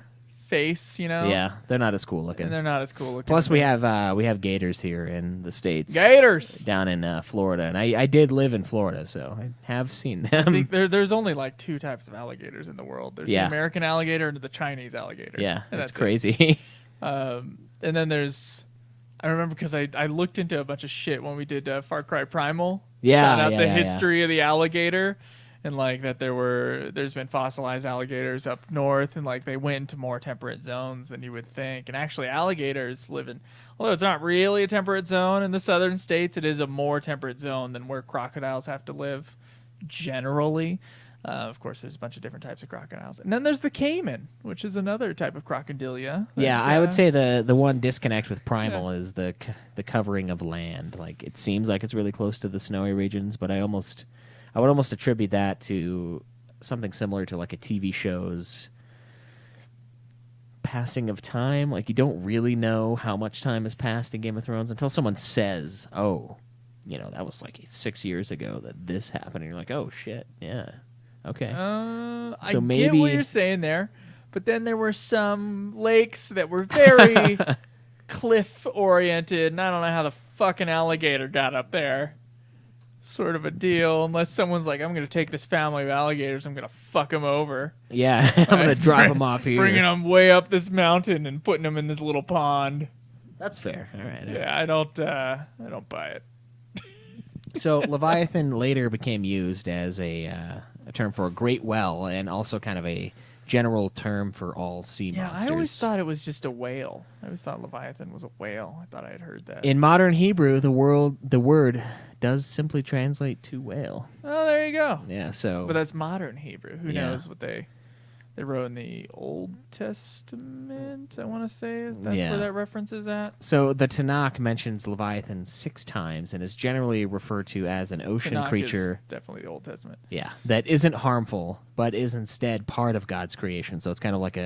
face, you know? Yeah, they're not as cool looking. And they're not as cool looking. Plus, we have gators here in the States. Gators! Down in Florida. And I did live in Florida, so I have seen them. I think there's only like two types of alligators in the world. There's the American alligator and the Chinese alligator. Yeah, that's crazy. And then I remember because I looked into a bunch of shit when we did Far Cry Primal. Yeah, found out the history of the alligator. And like that there's been fossilized alligators up north, and like they went into more temperate zones than you would think. And actually, alligators live in, although it's not really a temperate zone in the southern states, it is a more temperate zone than where crocodiles have to live generally. Of course, there's a bunch of different types of crocodiles. And then there's the caiman, which is another type of crocodilia. Yeah, I would say the one disconnect with primal is the covering of land. Like, it seems like it's really close to the snowy regions, but I would almost attribute that to something similar to like a TV show's passing of time. Like, you don't really know how much time has passed in Game of Thrones until someone says, "Oh, that was like 6 years ago that this happened," and you're like, "Oh shit, yeah." Okay. So maybe get what you're saying there, but then there were some lakes that were very cliff-oriented, and I don't know how the fucking alligator got up there. Sort of a deal, unless someone's like, I'm going to take this family of alligators, I'm going to fuck them over. Yeah, I'm going to drop them off here. Bringing them way up this mountain and putting them in this little pond. That's fair. All right. Yeah, I don't buy it. So Leviathan later became used as a term for a great well, and also kind of a general term for all sea monsters. I always thought it was just a whale. I always thought Leviathan was a whale. I thought I had heard that. In modern Hebrew, the word does simply translate to whale. Oh, there you go. Yeah, so... But that's modern Hebrew. Who knows what they wrote in the Old Testament, I want to say. That's where that reference is at. So the Tanakh mentions Leviathan 6 times and is generally referred to as an ocean Tanakh creature. Is definitely the Old Testament. Yeah, that isn't harmful, but is instead part of God's creation. So it's kind of like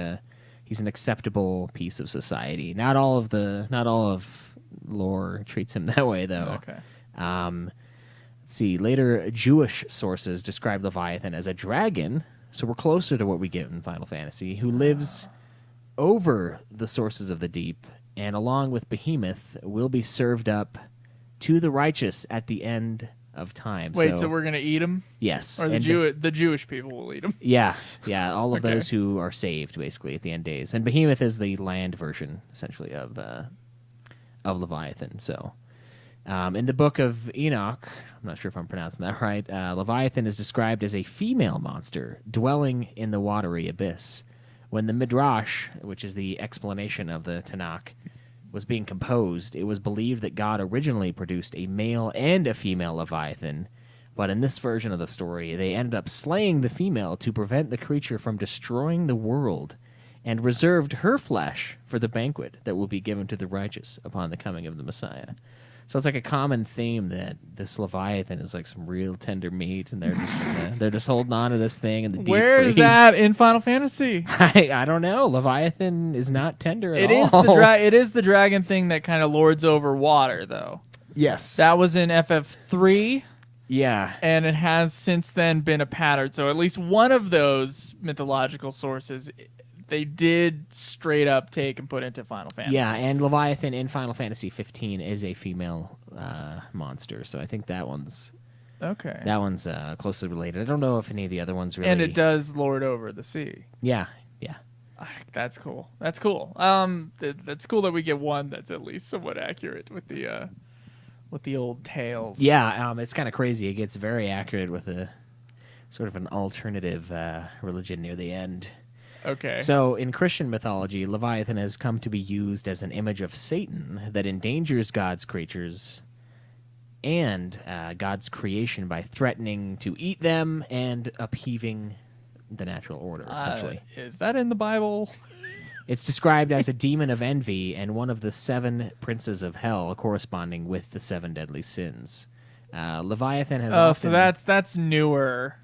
he's an acceptable piece of society. Not all of lore treats him that way, though. Okay. Let's see. Later, Jewish sources describe Leviathan as a dragon. So we're closer to what we get in Final Fantasy, who lives over the sources of the deep, and along with Behemoth, will be served up to the righteous at the end of time. Wait, so we're going to eat them? Yes. Or the Jewish people will eat them? Yeah, all of those who are saved, basically, at the end days. And Behemoth is the land version, essentially, of Leviathan. So in the book of Enoch... I'm not sure if I'm pronouncing that right. Leviathan is described as a female monster dwelling in the watery abyss. When the Midrash, which is the explanation of the Tanakh, was being composed, it was believed that God originally produced a male and a female Leviathan, but in this version of the story, they ended up slaying the female to prevent the creature from destroying the world, and reserved her flesh for the banquet that will be given to the righteous upon the coming of the Messiah. So it's like a common theme that this Leviathan is like some real tender meat, and they're just holding on to this thing in the deep freeze. Where is that in Final Fantasy? I don't know. Leviathan is not tender at all. It is the dragon thing that kind of lords over water, though. Yes. That was in FF3. Yeah. And it has since then been a pattern. So at least one of those mythological sources, they did straight up take and put into Final Fantasy. Yeah, and Leviathan in Final Fantasy 15 is a female monster, so I think that one's closely related. I don't know if any of the other ones really. And it does lord over the sea. Yeah. That's cool. That's cool. That's cool that we get one that's at least somewhat accurate with the old tales. Yeah, it's kind of crazy. It gets very accurate with a sort of an alternative religion near the end. Okay. So in Christian mythology, Leviathan has come to be used as an image of Satan that endangers God's creatures and God's creation by threatening to eat them and upheaving the natural order, essentially. Is that in the Bible? It's described as a demon of envy and one of the 7 princes of hell, corresponding with the 7 deadly sins. Leviathan has often... so that's newer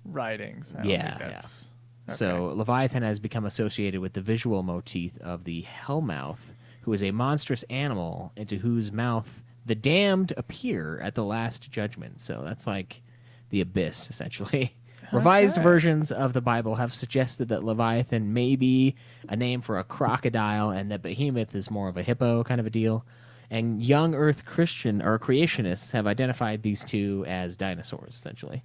writings. I don't think that's... Okay. So Leviathan has become associated with the visual motif of the Hellmouth, who is a monstrous animal into whose mouth the damned appear at the last judgment. So that's like the abyss, essentially. Okay. Revised versions of the Bible have suggested that Leviathan may be a name for a crocodile and that Behemoth is more of a hippo kind of a deal. And young Earth Christian or creationists have identified these two as dinosaurs, essentially.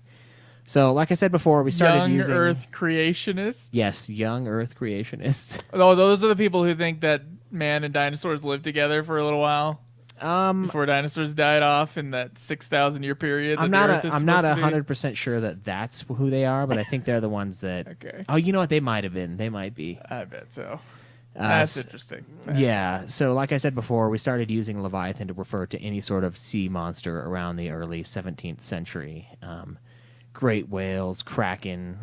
So, like I said before, we started using... Young Earth creationists? Yes, young Earth creationists. Oh, those are the people who think that man and dinosaurs lived together for a little while? Before dinosaurs died off in that 6,000-year period? I'm not 100% sure that that's who they are, but I think they're the ones that... Okay. Oh, you know what? They might have been. They might be. I bet so. That's interesting. Yeah. So, like I said before, we started using Leviathan to refer to any sort of sea monster around the early 17th century. great whales, kraken,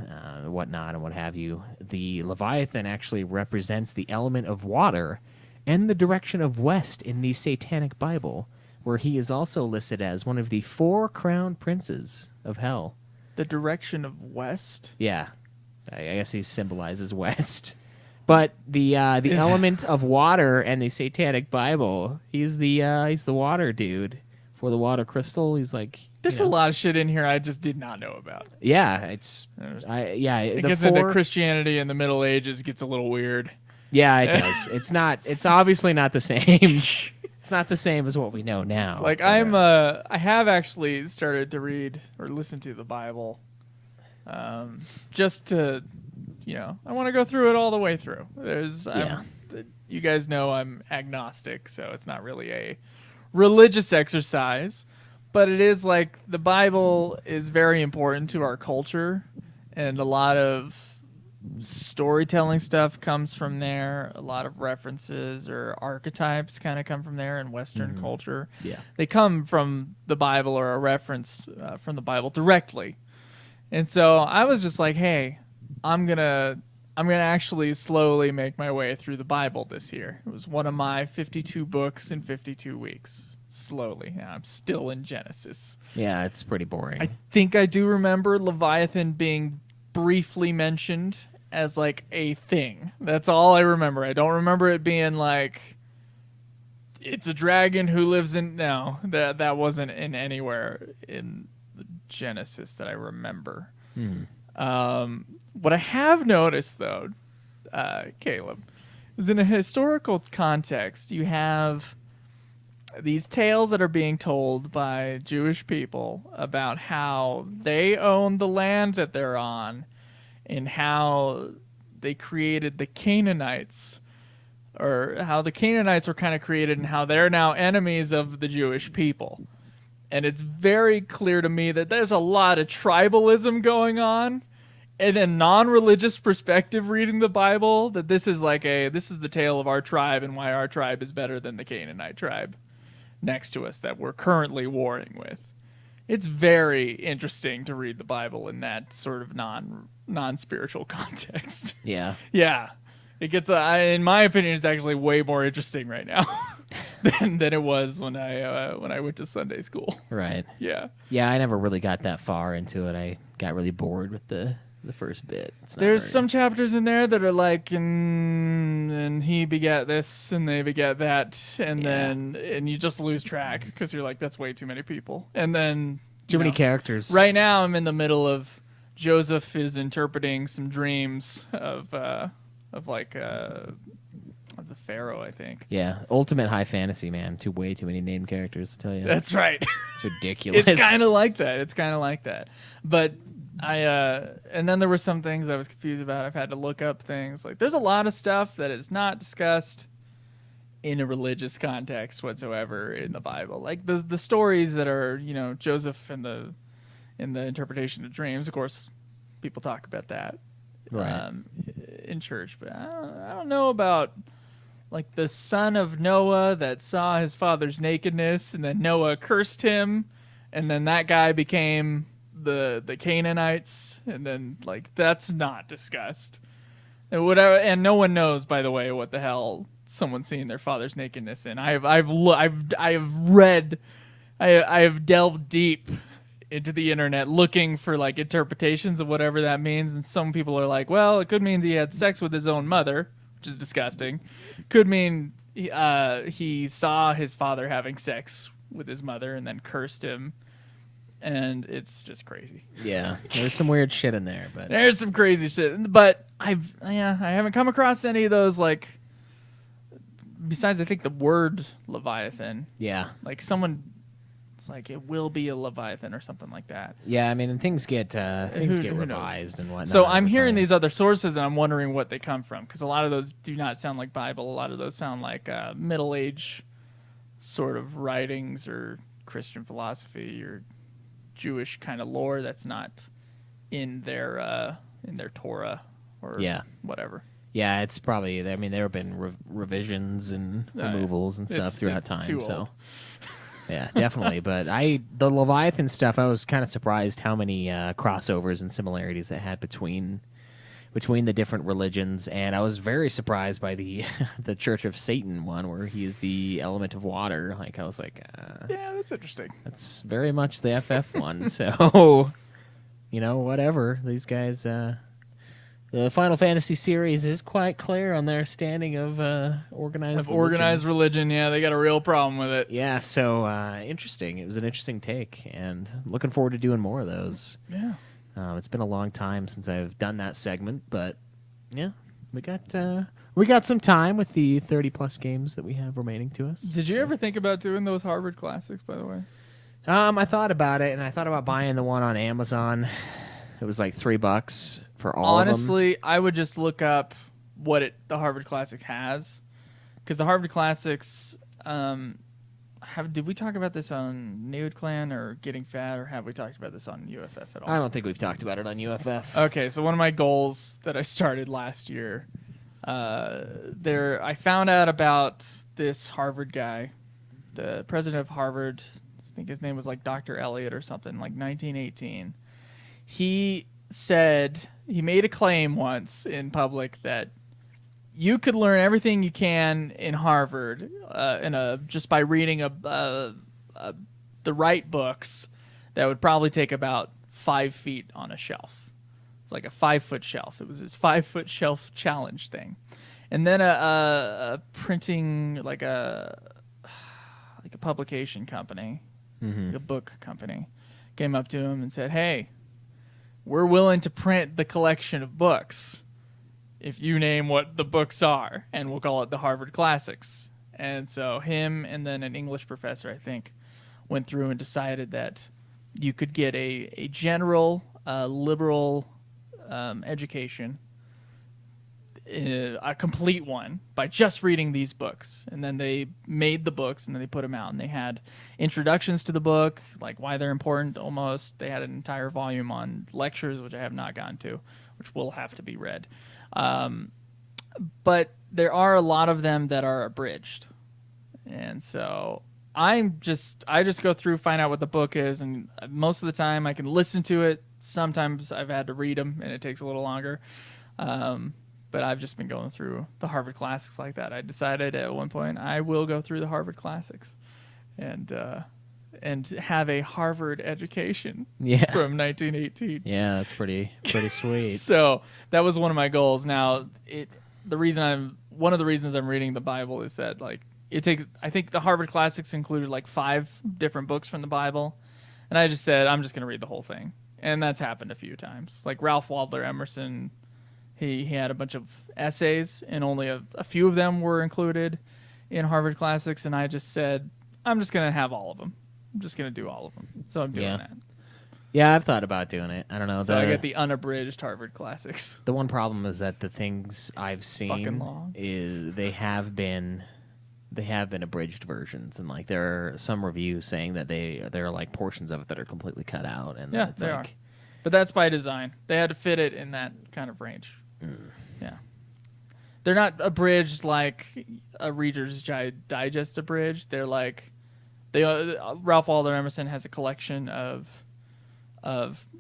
whatnot, and what have you. The Leviathan actually represents the element of water and the direction of west in the Satanic Bible, where he is also listed as one of the 4 crowned princes of hell. The direction of west? Yeah. I guess he symbolizes west. But the element of water and the Satanic Bible, he's the water dude. For the water crystal, he's like... There's a lot of shit in here I just did not know about. Yeah, it gets into Christianity in the Middle Ages, gets a little weird. Yeah, it does. It's obviously not the same. It's not the same as what we know now. It's like I have actually started to read or listen to the Bible, just to, I want to go through it all the way through. You guys know I'm agnostic, so it's not really a religious exercise, but it is like the Bible is very important to our culture, and a lot of storytelling stuff comes from there. A lot of references or archetypes kind of come from there in Western culture. Yeah, they come from the Bible or are referenced from the Bible directly. And so I was just like, hey, I'm gonna actually slowly make my way through the Bible this year. It was one of my 52 books in 52 weeks. Slowly. I'm still in Genesis. Yeah, it's pretty boring. I think I do remember Leviathan being briefly mentioned as like a thing. That's all I remember. I don't remember it being like it's a dragon who lives in... No, that wasn't in anywhere in the Genesis that I remember. What I have noticed, though, Caleb, is in a historical context, you have these tales that are being told by Jewish people about how they own the land that they're on and how they created the Canaanites, or how the Canaanites were kind of created and how they're now enemies of the Jewish people. And it's very clear to me that there's a lot of tribalism going on. In a non-religious perspective, reading the Bible, that this is the tale of our tribe and why our tribe is better than the Canaanite tribe next to us that we're currently warring with. It's very interesting to read the Bible in that sort of non-spiritual context. Yeah. Yeah. It gets, in my opinion, it's actually way more interesting right now than it was when I went to Sunday school. Right. Yeah. Yeah, I never really got that far into it. I got really bored with the first bit. There's some chapters in there that are like, and he begat this, and they begat that, and you just lose track because you're like, that's way too many people. And then too many characters. Right now, I'm in the middle of Joseph is interpreting some dreams of the Pharaoh, I think. Yeah, ultimate high fantasy, man. Way too many named characters to tell you. That's right. It's ridiculous. It's kind of like that. But and then there were some things I was confused about. I've had to look up things. Like, there's a lot of stuff that is not discussed in a religious context whatsoever in the Bible. Like the stories that are, Joseph in the interpretation of dreams. Of course, people talk about that in church, but I don't know about like the son of Noah that saw his father's nakedness, and then Noah cursed him, and then that guy became the Canaanites, and then like that's not discussed. And no one knows, by the way, what the hell someone seeing their father's nakedness in. I have delved deep into the internet looking for like interpretations of whatever that means, and some people are like, well, it could mean he had sex with his own mother, which is disgusting. Could mean he saw his father having sex with his mother and then cursed him. And it's just crazy. Yeah, there's some weird shit in there, but there's some crazy shit. But I haven't come across any of those, like, besides I think the word Leviathan. Yeah, like someone, it's like it will be a Leviathan or something like that. Yeah, I mean, and things get revised and whatnot. So I'm hearing these other sources, and I'm wondering what they come from, because a lot of those do not sound like Bible. A lot of those sound like Middle Age sort of writings or Christian philosophy or Jewish kind of lore that's not in their Torah or whatever. Yeah, it's probably. I mean, there have been revisions and removals and stuff throughout time. So Yeah, definitely. But the Leviathan stuff, I was kind of surprised how many crossovers and similarities it had between the different religions, and I was very surprised by the the Church of Satan one, where he is the element of water. Like, I was like, yeah, that's interesting. That's very much the FF one. So, whatever. These guys, the Final Fantasy series is quite clear on their standing of organized religion. Yeah, they got a real problem with it. Yeah, so interesting. It was an interesting take, and I'm looking forward to doing more of those. Yeah. It's been a long time since I've done that segment, but yeah, we got some time with the 30+ games that we have remaining to us. Did you ever think about doing those Harvard classics, by the way? I thought about it, and I thought about buying the one on Amazon. It was like $3 for all of them. Honestly, I would just look up what the Harvard Classic has, because the Harvard Classics. Did we talk about this on Nude Clan or Getting Fat, or have we talked about this on UFF at all? I don't think we've talked about it on UFF. Okay, so one of my goals that I started last year, I found out about this Harvard guy, the president of Harvard. I think his name was like Dr. Elliot or something, like 1918. He made a claim once in public that you could learn everything you can in Harvard just by reading the right books that would probably take about 5 feet on a shelf. It's like a 5-foot shelf. It was his 5-foot shelf challenge thing. And then a printing, like a publication company, a book company, came up to him and said, "Hey, we're willing to print the collection of books if you name what the books are, and we'll call it the Harvard Classics." And so him and then an English professor, I think, went through and decided that you could get a general liberal education, a complete one, by just reading these books. And then they made the books, and then they put them out, and they had introductions to the book, like why they're important almost. They had an entire volume on lectures, which I have not gotten to, which will have to be read. But there are a lot of them that are abridged. And so I just go through, find out what the book is, and most of the time I can listen to it. Sometimes I've had to read them, and it takes a little longer. But I've just been going through the Harvard Classics like that. I decided at one point I will go through the Harvard Classics and have a Harvard education from 1918. Yeah, that's pretty sweet. So that was one of my goals. Now, one of the reasons I'm reading the Bible is that, like, it takes, I think the Harvard Classics included like 5 different books from the Bible, and I just said I'm just going to read the whole thing, and that's happened a few times. Like Ralph Waldo Emerson, he had a bunch of essays, and only a few of them were included in Harvard Classics, and I just said I'm just going to have all of them. I'm just going to do all of them. So I'm doing that. Yeah, I've thought about doing it. I don't know. So I get the unabridged Harvard Classics. The one problem is that the things I've seen is they have been abridged versions, and like there are some reviews saying that there are like portions of it that are completely cut out, and yeah, they are. But that's by design. They had to fit it in that kind of range. Yeah, they're not abridged like a Reader's Digest abridged. They're like Ralph Waldo Emerson has a collection of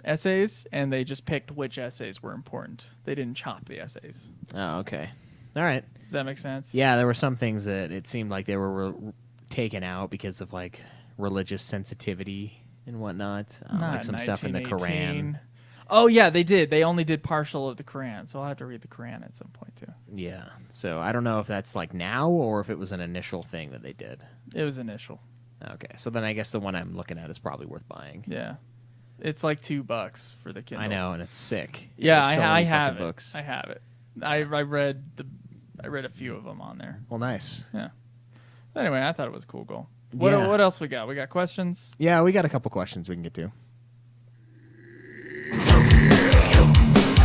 essays, and they just picked which essays were important. They didn't chop the essays. Oh, okay. All right. Does that make sense? Yeah, there were some things that it seemed like they were taken out because of like religious sensitivity and whatnot. Like some stuff in the Quran. Oh yeah, they did. They only did partial of the Quran, so I'll have to read the Quran at some point too. Yeah. So I don't know if that's like now or if it was an initial thing that they did. It was initial. Okay. So then I guess the one I'm looking at is probably worth buying. Yeah. It's like $2 for the Kindle. I know, and it's sick. Yeah, I have it. Books. I have it. I read a few of them on there. Well, nice. Yeah. Anyway, I thought it was a cool goal. What else we got? We got questions? Yeah, we got a couple questions we can get to.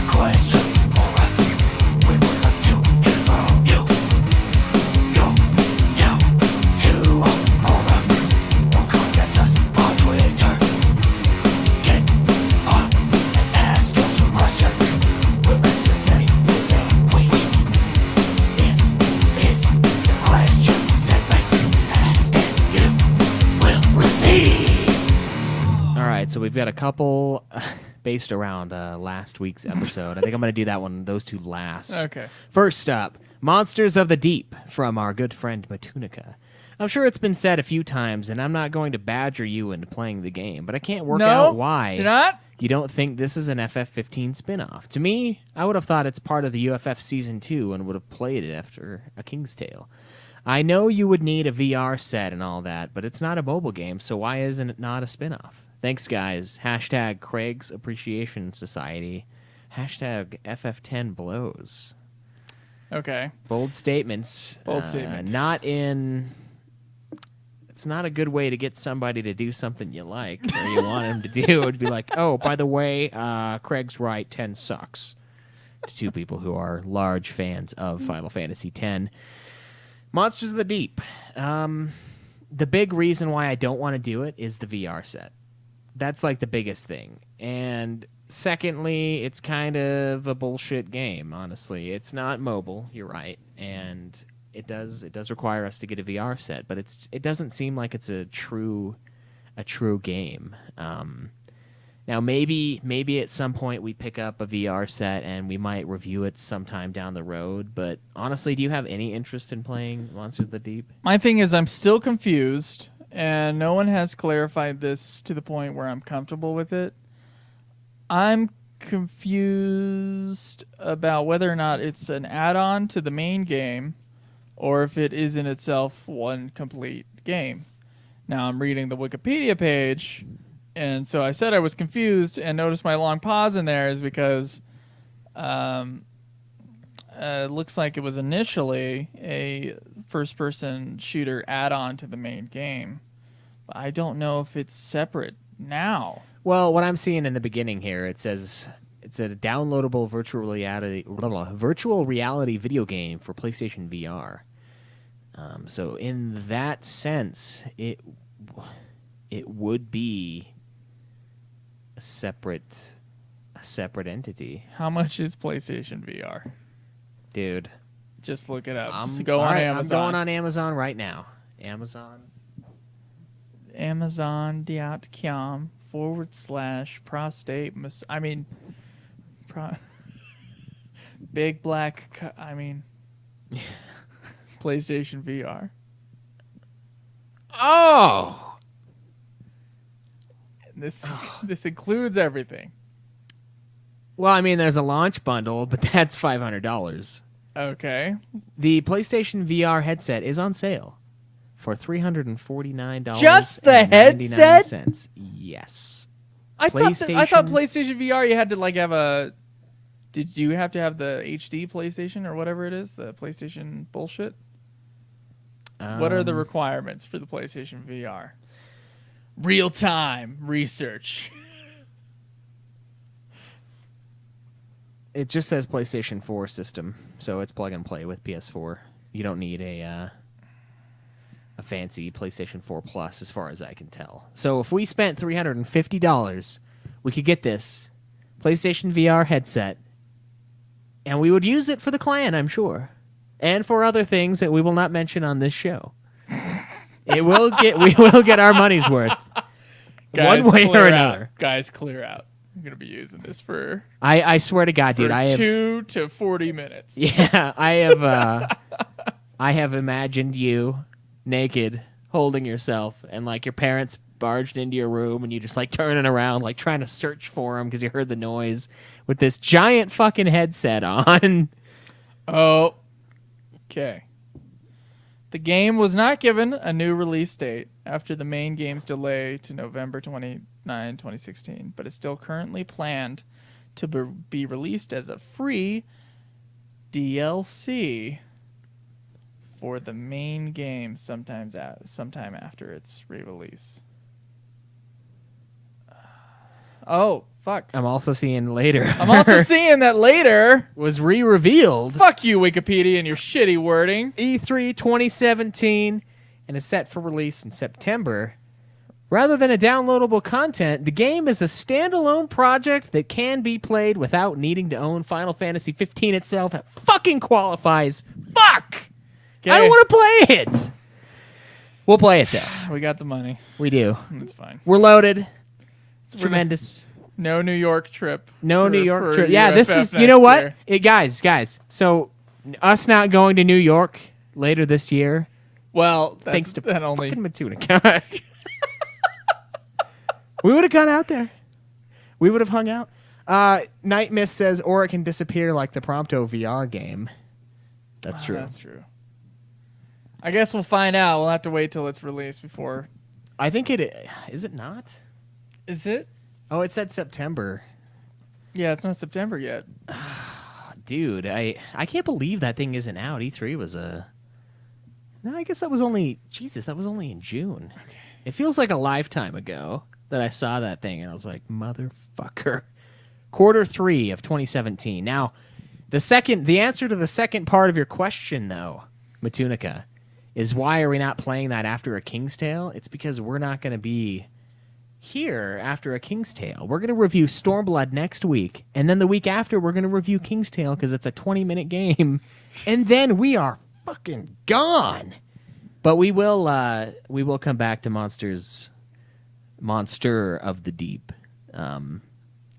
Questions for us. We would like to hear from you. You. To our forums. Or contact us on Twitter. Get on and ask your questions. We'll answer them within a week. This is the question segment. Ask and you will right, so we've got a couple based around last week's episode. I think I'm going to do those two last. Okay. First up, Monsters of the Deep from our good friend Matunica. I'm sure it's been said a few times, and I'm not going to badger you into playing the game, but I can't work out why you're not? you don't think this is an FF15 spin-off. To me, I would have thought it's part of the UFF Season 2 and would have played it after A King's Tale. I know you would need a VR set and all that, but it's not a mobile game, so why isn't it not a spin-off? Thanks, guys. Hashtag Craig's Appreciation Society. Hashtag FF10 blows. Okay. Bold statements. Bold statements. It's not a good way to get somebody to do something you like or you want them to do. It'd be like, oh, by the way, Craig's right, 10 sucks. To two people who are large fans of Final Fantasy X. Monsters of the Deep. The big reason why I don't want to do it is the VR set. That's like the biggest thing. And secondly, it's kind of a bullshit game, honestly. It's not mobile, you're right. And it does require us to get a VR set, but it doesn't seem like it's a true game. Now maybe at some point we pick up a VR set and we might review it sometime down the road. But honestly, do you have any interest in playing Monsters of the Deep? My thing is I'm still confused, and no one has clarified this to the point where I'm comfortable with it. I'm confused about whether or not it's an add-on to the main game or if it is in itself one complete game. Now I'm reading the Wikipedia page, and so I said I was confused, and notice my long pause in there is because it looks like it was initially a first-person shooter add-on to the main game. But I don't know if it's separate now. Well, what I'm seeing in the beginning here, it says it's a downloadable virtual reality video game for PlayStation VR. So in that sense, it would be a separate entity. How much is PlayStation VR? Dude, just look it up. Just go on Amazon. I'm going on Amazon right now. Amazon.com/prostate. Big black. PlayStation VR. Oh, this includes everything. Well, there's a launch bundle, but that's $500. Okay. The PlayStation VR headset is on sale for $349. Just the headset? Yes. I thought PlayStation VR you had to have a. Did you have to have the HD PlayStation or whatever it is, the PlayStation bullshit? What are the requirements for the PlayStation VR? Real-time research. It just says PlayStation 4 system, so it's plug and play with PS4. You don't need a fancy PlayStation 4 Plus, as far as I can tell. So if we spent $350, we could get this PlayStation VR headset, and we would use it for the clan, I'm sure, and for other things that we will not mention on this show. We will get our money's worth, Guys, one way or another. Guys, clear out. I'm gonna be using this for. I swear to God, dude, I have 2 to 40 minutes. Yeah, I have imagined you naked, holding yourself, and your parents barged into your room, and you just turning around, trying to search for them because you heard the noise with this giant fucking headset on. Oh, okay. The game was not given a new release date after the main game's delay to November 29, 2016, but is still currently planned to be released as a free DLC for the main game sometime after its re-release. Oh, fuck. I'm also seeing later. I'm also seeing that later was re-revealed. Fuck you, Wikipedia, and your shitty wording. E3 2017, and is set for release in September. Rather than a downloadable content, the game is a standalone project that can be played without needing to own Final Fantasy 15 itself. That fucking qualifies. Fuck! Okay. I don't want to play it! We'll play it, though. We got the money. We do. That's fine. We're loaded. It's tremendous. No New York trip. No New York trip. Yeah, this is, you know what? Guys. So us not going to New York later this year. Well, thanks to that only fucking Matunica. We would have gone out there. We would have hung out. Night Mist says, or it can disappear like the Prompto VR game. That's true. That's true. I guess we'll find out. We'll have to wait till it's released before. I think it is. It not? Is it? Oh, it said September. Yeah, it's not September yet. Dude, I can't believe that thing isn't out. E3 was No, I guess that was only... Jesus, that was only in June. Okay. It feels like a lifetime ago that I saw that thing, and I was like, motherfucker. Q3 of 2017. Now, the answer to the second part of your question, though, Matunica, is why are we not playing that after A King's Tale? It's because we're not going to be here after A King's Tale. We're going to review Stormblood next week, and then the week after we're going to review King's Tale because it's a 20-minute game, and then we are fucking gone. But we will come back to Monster of the Deep.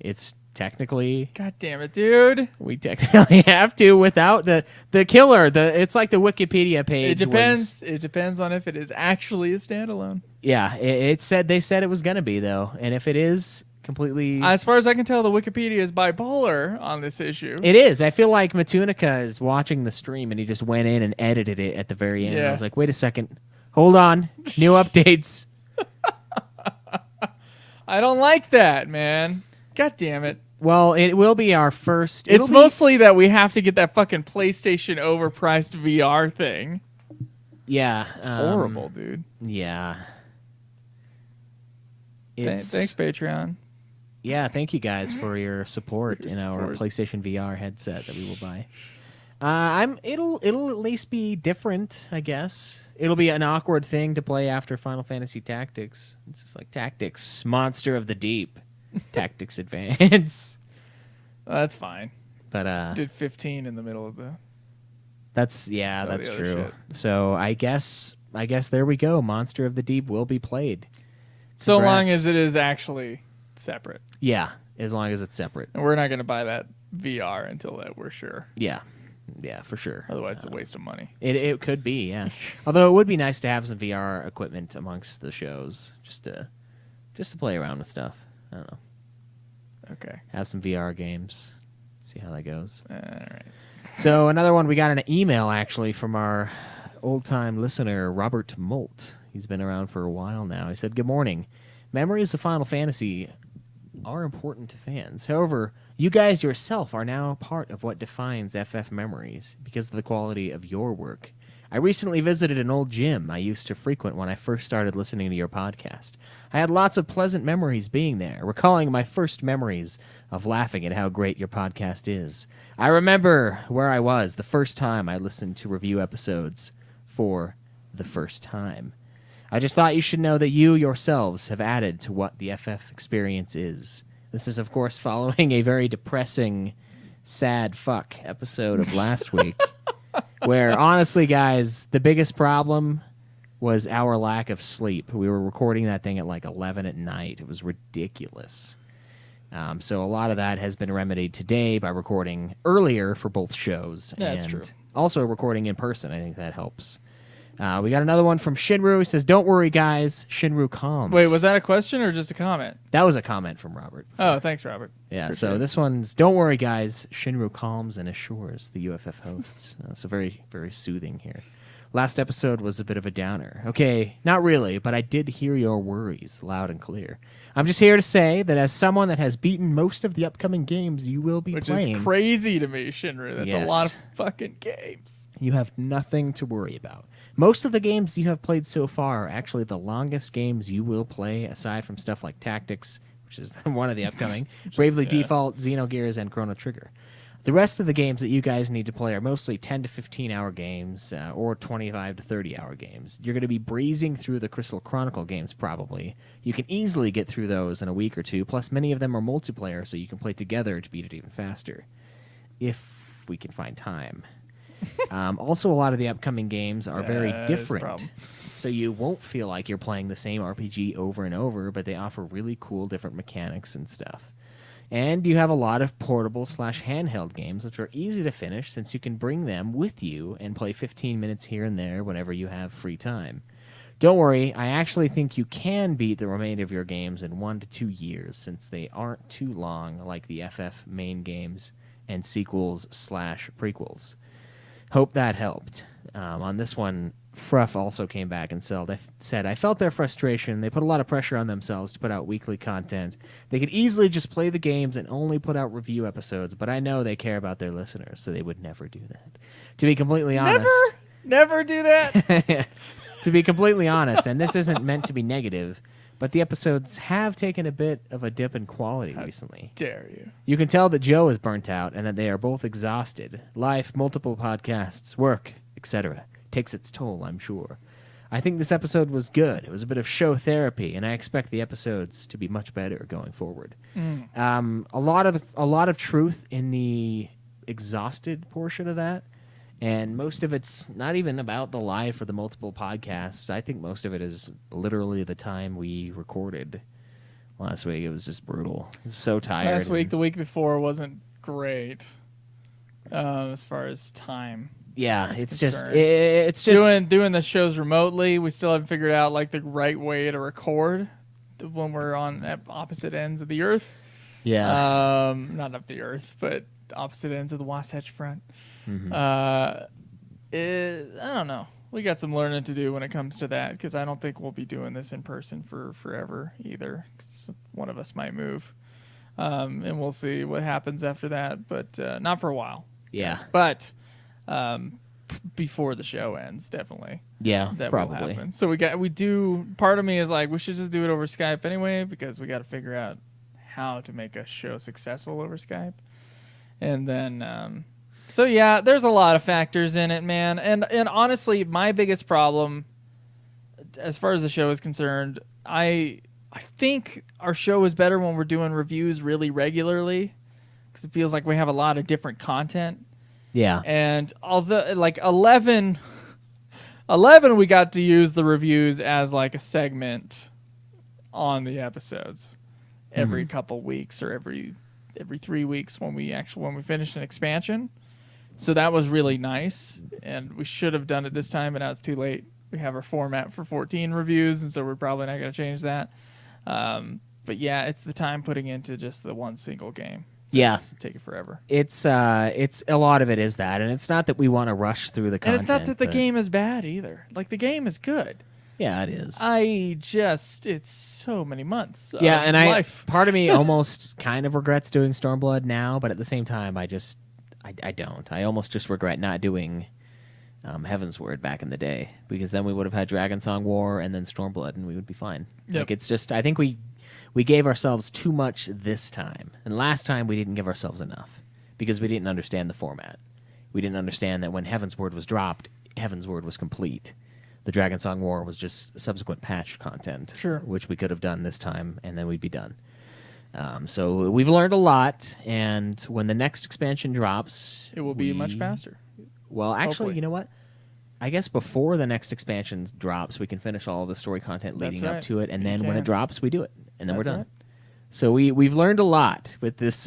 It's technically... God damn it, dude. We technically have to without the killer. It's like the Wikipedia page. It depends. It depends on if it is actually a standalone. Yeah, they said it was going to be, though. And if it is completely... As far as I can tell, the Wikipedia is bipolar on this issue. It is. I feel like Matunica is watching the stream and he just went in and edited it at the very end. Yeah. And I was like, wait a second. Hold on. New updates. I don't like that, man. God damn it. Well, it will be our first... It's mostly that we have to get that fucking PlayStation overpriced VR thing. Yeah. It's horrible, dude. Yeah. Thanks, Patreon. Yeah, thank you guys for your support in our PlayStation VR headset that we will buy. It'll at least be different, I guess. It'll be an awkward thing to play after Final Fantasy Tactics. It's just like Tactics, Monster of the Deep, Tactics Advance. That's fine. But did 15 in the middle of the. That's true. Shit. So I guess there we go. Monster of the Deep will be played. So long as it is actually separate. Yeah, as long as it's separate. And we're not going to buy that VR until that we're sure. Yeah, for sure. Otherwise, it's a waste of money. It could be, yeah. Although it would be nice to have some VR equipment amongst the shows, just to play around with stuff. I don't know. Okay. Have some VR games. See how that goes. All right. So another one, we got an email actually from our old-time listener, Robert Molt. He's been around for a while now. He said, "Good morning. Memories of Final Fantasy are important to fans. However, you guys yourself are now part of what defines FF Memories because of the quality of your work. I recently visited an old gym I used to frequent when I first started listening to your podcast. I had lots of pleasant memories being there, recalling my first memories of laughing at how great your podcast is. I remember where I was the first time I listened to review episodes for the first time. I just thought you should know that you yourselves have added to what the FF experience is. This is, of course, following a very depressing, sad fuck episode of last week, where, honestly, guys, the biggest problem was our lack of sleep. We were recording that thing at like 11 at night. It was ridiculous. So a lot of that has been remedied today by recording earlier for both shows. That's true. Also recording in person. I think that helps. We got another one from Shinru. He says, "Don't worry, guys. Shinru calms." Wait, was that a question or just a comment? That was a comment from Robert. Oh, thanks, Robert. Yeah, Appreciate so it. this one's, "Don't worry, guys. Shinru calms and assures the UFF hosts." So very, very soothing here. Last episode was a bit of a downer. Okay, not really, but I did hear your worries loud and clear. I'm just here to say that as someone that has beaten most of the upcoming games you will be playing... Which is crazy to me, Shinru. That's Yes. a lot of fucking games. You have nothing to worry about. Most of the games you have played so far are actually the longest games you will play, aside from stuff like Tactics, which is one of the upcoming, Bravely Default, Xenogears, and Chrono Trigger. The rest of the games that you guys need to play are mostly 10 to 15-hour games or 25 to 30-hour games. You're going to be breezing through the Crystal Chronicle games, probably. You can easily get through those in a week or two, plus many of them are multiplayer, so you can play together to beat it even faster, if we can find time. Also, a lot of the upcoming games are very different. so you won't feel like you're playing the same RPG over and over, but they offer really cool different mechanics and stuff. And you have a lot of portable/handheld games, which are easy to finish since you can bring them with you and play 15 minutes here and there whenever you have free time. Don't worry, I actually think you can beat the remainder of your games in 1 to 2 years since they aren't too long like the FF main games and sequels/prequels. Hope that helped. On this one, Fruff also came back and said, I felt their frustration. They put a lot of pressure on themselves to put out weekly content. They could easily just play the games and only put out review episodes, but I know they care about their listeners, so they would never do that. To be completely honest... Never do that? To be completely honest, and this isn't meant to be negative, but the episodes have taken a bit of a dip in quality recently. Dare you. You can tell that Joe is burnt out and that they are both exhausted. Life, multiple podcasts, work, etc. takes its toll, I'm sure. I think this episode was good. It was a bit of show therapy, and I expect the episodes to be much better going forward. A lot of truth in the exhausted portion of that, and most of it's not even about the live for the multiple podcasts. I think most of it is literally the time we recorded last week. It was just brutal. I was so tired. Last week, the week before wasn't great as far as time. Yeah, it's just doing the shows remotely. We still haven't figured out like the right way to record when we're on opposite ends of the earth. Yeah, not of the earth, but opposite ends of the Wasatch Front. Mm-hmm. I don't know. We got some learning to do when it comes to that because I don't think we'll be doing this in person for forever either. 'Cause one of us might move, and we'll see what happens after that. But not for a while. Yeah, yes. But before the show ends, definitely. Yeah, that probably. will happen. So we do. Part of me is like, we should just do it over Skype anyway because we got to figure out how to make a show successful over Skype, and then. So yeah, there's a lot of factors in it, man. And honestly, my biggest problem, as far as the show is concerned, I think our show is better when we're doing reviews really regularly, because it feels like we have a lot of different content. Yeah. And although like 11, we got to use the reviews as like a segment on the episodes every couple weeks or every 3 weeks when we finished an expansion. So that was really nice, and we should have done it this time, but now it's too late. We have our format for 14 reviews, and so we're probably not going to change that. But yeah, it's the time putting into just the one single game. Yeah, take it forever. It's a lot of it is that, and it's not that we want to rush through the content. And it's not that the game is bad either. Like, the game is good. Yeah, it is. It's so many months. Yeah, and life. Part of me almost kind of regrets doing Stormblood now, but at the same time, I don't. I almost just regret not doing Heaven's Word back in the day, because then we would have had Dragonsong War and then Stormblood, and we would be fine. Yep. Like, it's just, I think we gave ourselves too much this time, and last time we didn't give ourselves enough because we didn't understand the format. We didn't understand that when Heaven's Word was dropped, Heaven's Word was complete. The Dragonsong War was just subsequent patch content, sure, which we could have done this time, and then we'd be done. So we've learned a lot, and when the next expansion drops... It will be much faster. Well, actually, hopefully. You know what? I guess before the next expansion drops, we can finish all the story content leading up to it, and then when it drops, we do it, and then we're done. Right. So we've learned a lot with this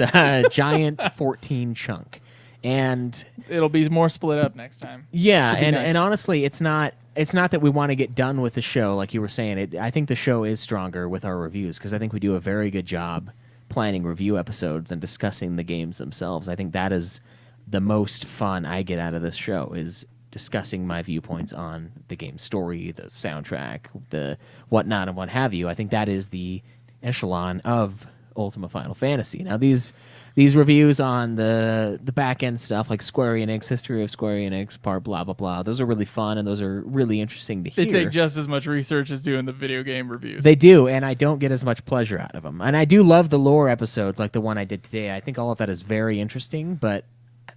giant 14 chunk. And it'll be more split up next time. Yeah, and honestly, it's not that we want to get done with the show, like you were saying. I think the show is stronger with our reviews, because I think we do a very good job planning review episodes and discussing the games themselves. I think that is the most fun I get out of this show, is discussing my viewpoints on the game's story, the soundtrack, the whatnot, and what have you. I think that is the echelon of Ultima Final Fantasy. Now, these reviews on the back end stuff, like Square Enix, history of Square Enix, part blah blah blah, those are really fun and those are really interesting to hear. They take just as much research as doing the video game reviews. They do, and I don't get as much pleasure out of them. And I do love the lore episodes, like the one I did today. I think all of that is very interesting, but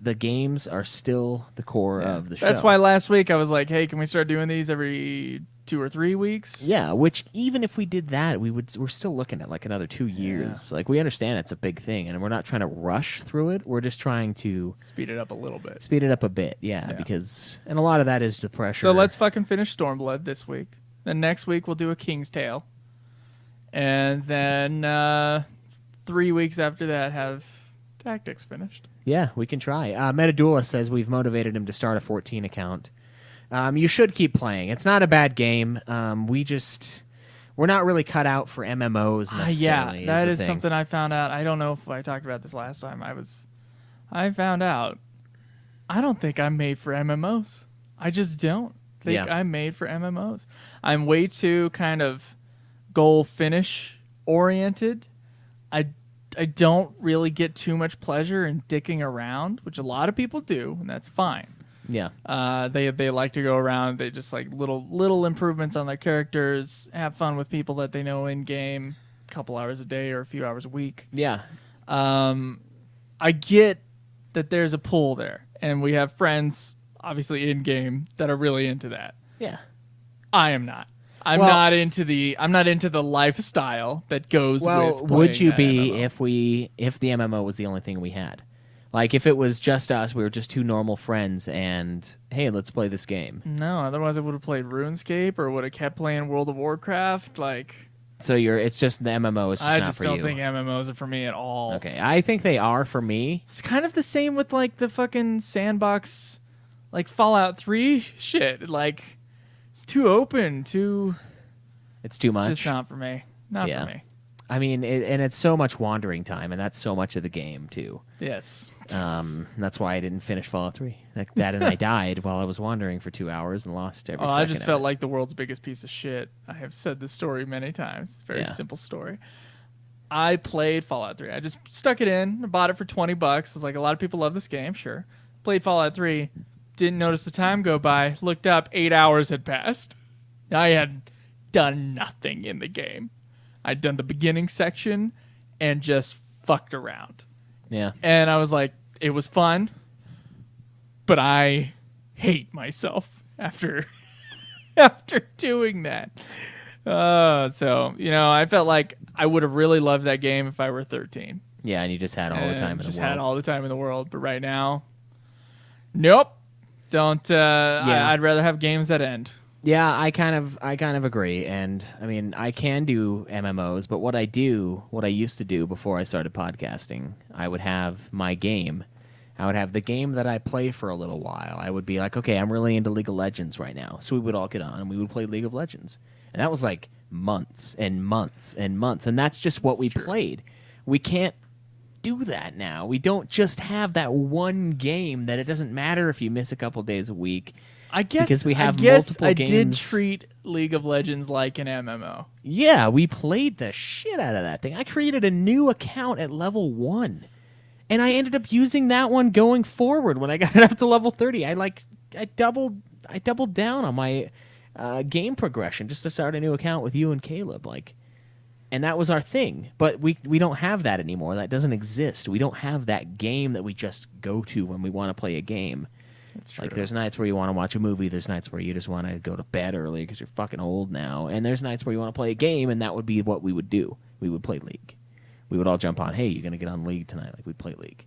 the games are still the core of the show. That's why last week I was like, hey, can we start doing these every 2 or 3 weeks? Yeah, which even if we did that, we're still looking at like another 2 years. Like, we understand it's a big thing, and we're not trying to rush through it. We're just trying to speed it up a little bit. Speed it up a bit, yeah. Because, and a lot of that is the pressure. So let's fucking finish Stormblood this week. Then next week we'll do a King's Tale. And then 3 weeks after that have Tactics finished. Yeah, we can try. Metadula says we've motivated him to start a 14 account. You should keep playing. It's not a bad game. We're not really cut out for MMOs necessarily. Yeah, that is something I found out. I don't know if I talked about this last time. I found out I don't think I'm made for MMOs. I just don't think I'm made for MMOs. I'm way too kind of goal finish oriented. I don't really get too much pleasure in dicking around, which a lot of people do, and that's fine. Yeah. They like to go around. They just like little improvements on their characters, have fun with people that they know in game, a couple hours a day or a few hours a week. Yeah. I get that there's a pull there, and we have friends, obviously in game, that are really into that. Yeah. I am not. I'm not into the lifestyle that goes with playing would you be MMO. if the MMO was the only thing we had? Like if it was just us, we were just two normal friends and hey, let's play this game. No, otherwise I would have played RuneScape or would have kept playing World of Warcraft. So it's just the MMO is just not for you. I just don't think MMOs are for me at all. Okay, I think they are for me. It's kind of the same with like the fucking sandbox, like Fallout 3 shit. Like it's too open, It's too much. It's just not for me. Not for me. I mean, and it's so much wandering time, and that's so much of the game too. Yes. That's why I didn't finish Fallout 3. That and I died while I was wandering for 2 hours and lost every second. I just felt like the world's biggest piece of shit. I have said this story many times. It's a very simple story. I played Fallout 3. I just stuck it in, bought it for $20. I was like, a lot of people love this game, sure. Played Fallout 3, didn't notice the time go by, looked up, 8 hours had passed. I had done nothing in the game. I'd done the beginning section and just fucked around. Yeah. And I was like, it was fun, but I hate myself after doing that. So, I felt like I would have really loved that game if I were 13. Yeah, and you just had all the time in the world. Just had all the time in the world. But right now, nope. Don't. I'd rather have games that end. Yeah, I kind of agree. And I mean, I can do MMOs, but what I used to do before I started podcasting, I would have my game. I would have the game that I play for a little while. I would be like, okay, I'm really into League of Legends right now. So we would all get on and we would play League of Legends. And that was like months and months and months. And that's just what we played. We can't do that now. We don't just have that one game that it doesn't matter if you miss a couple days a week. I guess because we have multiple games. I did treat League of Legends like an MMO. Yeah, we played the shit out of that thing. I created a new account at level 1, and I ended up using that one going forward when I got it up to level 30. I doubled down on my game progression just to start a new account with you and Caleb. And that was our thing. But we don't have that anymore. That doesn't exist. We don't have that game that we just go to when we want to play a game. That's true. Like, there's nights where you want to watch a movie. There's nights where you just want to go to bed early because you're fucking old now. And there's nights where you want to play a game, and that would be what we would do. We would play League. We would all jump on, hey, you're going to get on League tonight. Like, we'd play League.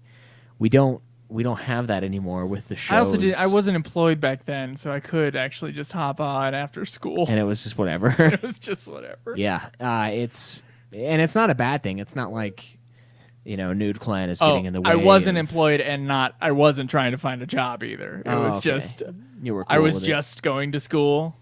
We don't have that anymore with the shows. I wasn't employed back then, so I could actually just hop on after school. And it was just whatever. It was just whatever. Yeah. It's not a bad thing. It's not like... Nude Clan is getting in the way. I wasn't employed and I wasn't trying to find a job either. It was just, you were cool I was with just going to school.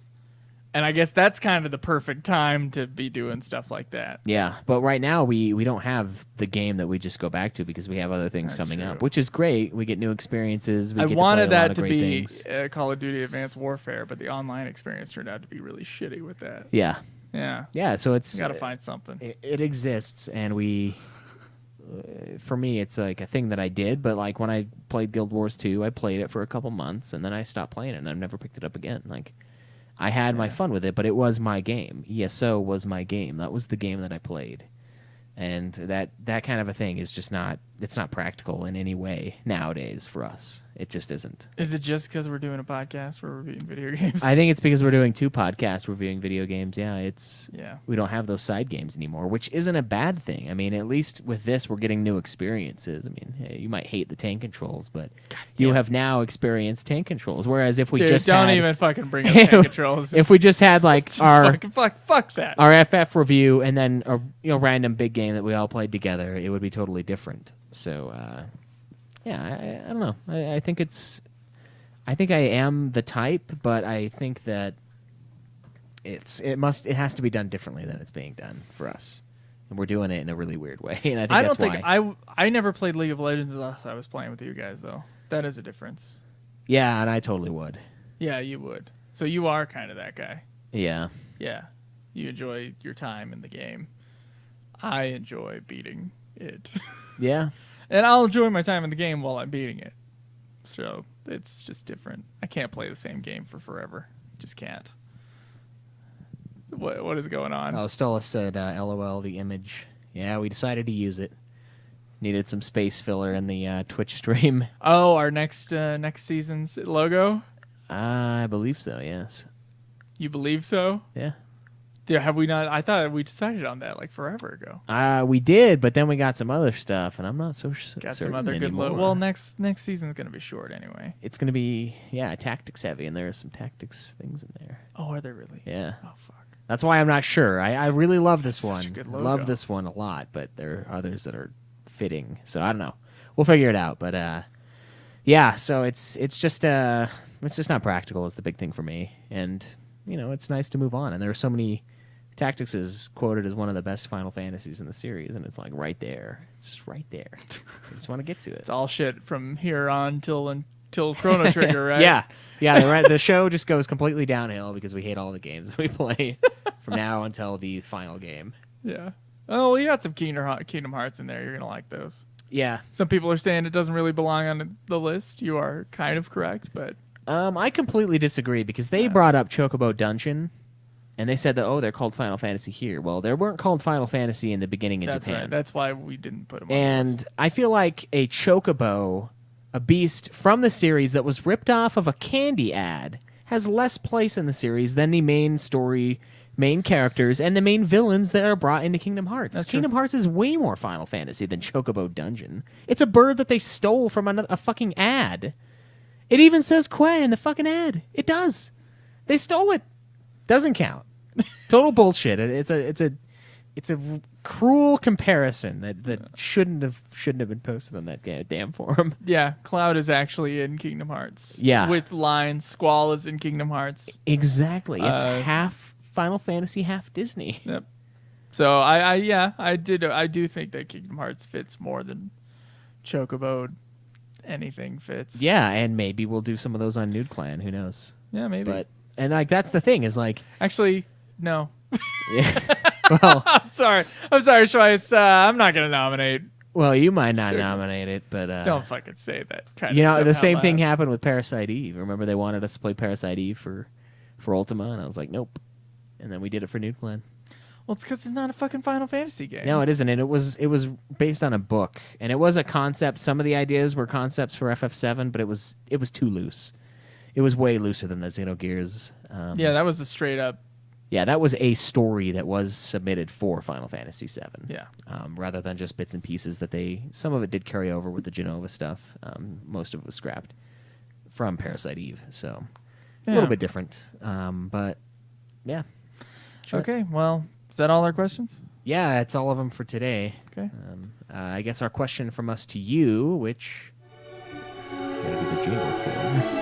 And I guess that's kind of the perfect time to be doing stuff like that. Yeah, but right now we don't have the game that we just go back to because we have other things coming up, which is great. We get new experiences. I wanted that to be Call of Duty Advanced Warfare, but the online experience turned out to be really shitty with that. Yeah. Yeah. Yeah, so it's... You got to find something. It exists, and we... for me, it's like a thing that I did, but like when I played Guild Wars 2, I played it for a couple months, and then I stopped playing it, and I've never picked it up again. Like, I had my fun with it, but it was my game. ESO was my game. That was the game that I played. And that kind of a thing is just not, it's not practical in any way nowadays for us. It just isn't. Is it just because we're doing a podcast where we're reviewing video games? I think it's because we're doing 2 podcasts reviewing video games. Yeah, Yeah. we don't have those side games anymore, which isn't a bad thing. I mean, at least with this, we're getting new experiences. I mean, hey, you might hate the tank controls, but you have now experienced tank controls. Whereas if we just don't had, even fucking bring up tank controls. if we just had like Just our fuck that. our FF review and then a random big game that we all played together, it would be totally different. So yeah, I don't know. I think I am the type, but I think that it has to be done differently than it's being done for us, and we're doing it in a really weird way. And I think that's why. I never played League of Legends unless I was playing with you guys, though. That is a difference. Yeah, and I totally would. Yeah, you would. So you are kind of that guy. Yeah. Yeah, you enjoy your time in the game. I enjoy beating it. Yeah. And I'll enjoy my time in the game while I'm beating it. So it's just different. I can't play the same game for forever. Just can't. What is going on? Oh, Stola said, LOL, the image. Yeah, we decided to use it. Needed some space filler in the Twitch stream. Oh, our next season's logo? I believe so, yes. You believe so? Yeah. Yeah, have we not? I thought we decided on that like forever ago. We did, but then we got some other stuff, and I'm not so sure. Got some other good logo. Well, next season's going to be short anyway. It's going to be, tactics heavy, and there are some tactics things in there. Oh, are there really? Yeah. Oh, fuck. That's why I'm not sure. I really love this Such one. a good I logo. love this one a lot, but there are others that are fitting. So I don't know. We'll figure it out. But yeah. So it's just not practical. Is the big thing for me, and it's nice to move on. And there are so many. Tactics is quoted as one of the best Final Fantasies in the series, and it's like right there. It's just right there. I just want to get to it. It's all shit from here on till Chrono Trigger, right? Yeah. The show just goes completely downhill because we hate all the games that we play from now until the final game. Yeah. Oh, well, you got some Kingdom Hearts in there. You're gonna like those. Yeah. Some people are saying it doesn't really belong on the list. You are kind of correct, but I completely disagree because they brought up Chocobo Dungeon. And they said that, they're called Final Fantasy here. Well, they weren't called Final Fantasy in the beginning in Japan. Right. That's why we didn't put them on and the list. I feel like a Chocobo, a beast from the series that was ripped off of a candy ad, has less place in the series than the main story, main characters, and the main villains that are brought into Kingdom Hearts. That's Kingdom true. Hearts is way more Final Fantasy than Chocobo Dungeon. It's a bird that they stole from a fucking ad. It even says Quay in the fucking ad. It does. They stole it. Doesn't count. Total bullshit. It's a cruel comparison that shouldn't have been posted on that damn forum. Yeah, Cloud is actually in Kingdom Hearts. Yeah. With lines. Squall is in Kingdom Hearts. Exactly. It's half Final Fantasy, half Disney. Yep. So I do think that Kingdom Hearts fits more than Chocobo. Anything fits. Yeah, and maybe we'll do some of those on Nude Clan. Who knows? Yeah, maybe. And that's the thing is like actually no. Yeah. Well, I'm sorry, Schweiss. I'm not gonna nominate. Well, you might not nominate it, but don't fucking say that. Kind of stuff the out same loud. thing happened with Parasite Eve. Remember they wanted us to play Parasite Eve for Ultima, and I was like, nope. And then we did it for Nude Clan. Well, it's because it's not a fucking Final Fantasy game. No, it isn't. And it was based on a book, and it was a concept. Some of the ideas were concepts for FF7, but it was too loose. It was way looser than the Xenogears. Yeah, that was a straight up. Yeah, that was a story that was submitted for Final Fantasy VII. Yeah. Rather than just bits and pieces that some of it did carry over with the Genova stuff. Most of it was scrapped from Parasite Eve, so a little bit different. But yeah. Sure. Okay, well, is that all our questions? Yeah, it's all of them for today. Okay. I guess our question from us to you, which gotta do the jingle for.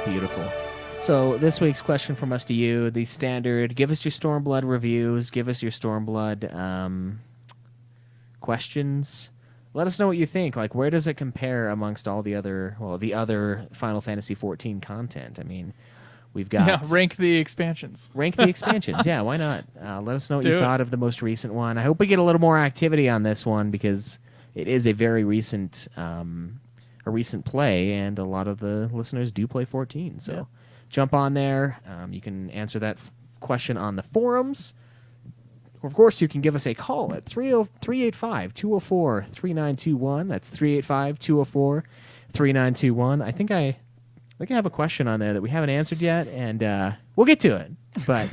Beautiful. So this week's question from us to you, the standard, give us your Stormblood reviews, give us your Stormblood questions. Let us know what you think. Like, where does it compare amongst all the other Final Fantasy XIV content? I mean, We've got rank the expansions. Rank the expansions. Yeah, why not? Let us know what you Do it. thought of the most recent one. I hope we get a little more activity on this one because it is a very recent play, and a lot of the listeners do play 14. So jump on there. You can answer that question on the forums. Or, of course, you can give us a call at 385-204-3921. That's 385-204-3921. I think I have a question on there that we haven't answered yet, and we'll get to it. But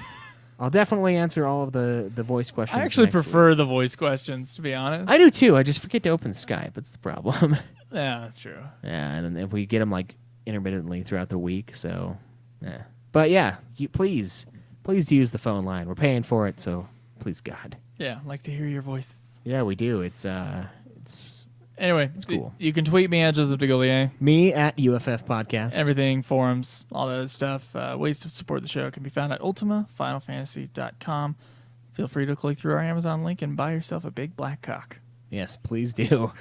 I'll definitely answer all of the voice questions. I actually next prefer week. the voice questions, to be honest. I do too. I just forget to open Skype. That's the problem. Yeah, that's true. Yeah, and if we get them like intermittently throughout the week, so yeah. But yeah, please use the phone line. We're paying for it, so please God. Yeah, I'd like to hear your voice. Yeah, we do. It's Anyway, it's cool. You can tweet me at Joseph DeGolier. Me at UFF Podcast. Everything, forums, all that stuff. Ways to support the show can be found at ultimafinalfantasy.com. Feel free to click through our Amazon link and buy yourself a big black cock. Yes, please do.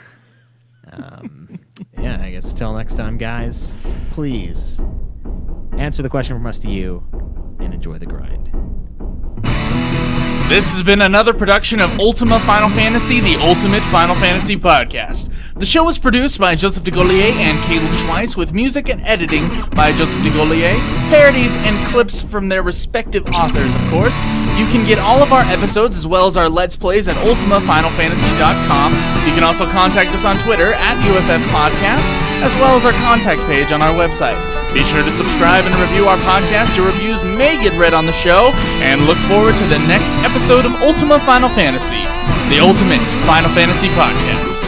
Yeah, I guess till next time, guys, please answer the question from us to you and enjoy the grind. This has been another production of Ultima Final Fantasy, the Ultimate Final Fantasy Podcast. The show was produced by Joseph DeGolier and Caleb Schweiss, with music and editing by Joseph DeGolier, parodies and clips from their respective authors, of course. You can get all of our episodes as well as our Let's Plays at ultimafinalfantasy.com. You can also contact us on Twitter at UFF Podcast, as well as our contact page on our website. Be sure to subscribe and review our podcast. Your reviews may get read on the show, and look forward to the next episode of Ultima Final Fantasy, the Ultimate Final Fantasy Podcast.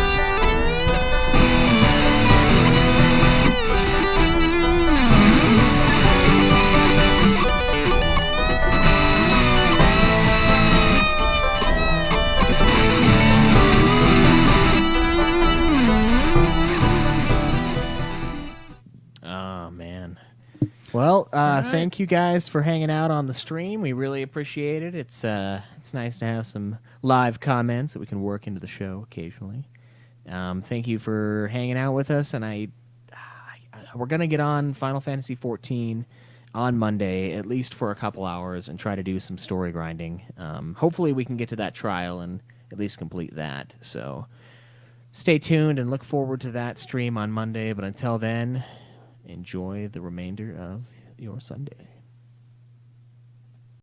Well, thank you guys for hanging out on the stream. We really appreciate it. It's nice to have some live comments that we can work into the show occasionally. Thank you for hanging out with us, and we're gonna get on Final Fantasy 14 on Monday, at least for a couple hours, and try to do some story grinding. Hopefully, we can get to that trial and at least complete that. So, stay tuned and look forward to that stream on Monday. But until then, enjoy the remainder of your Sunday.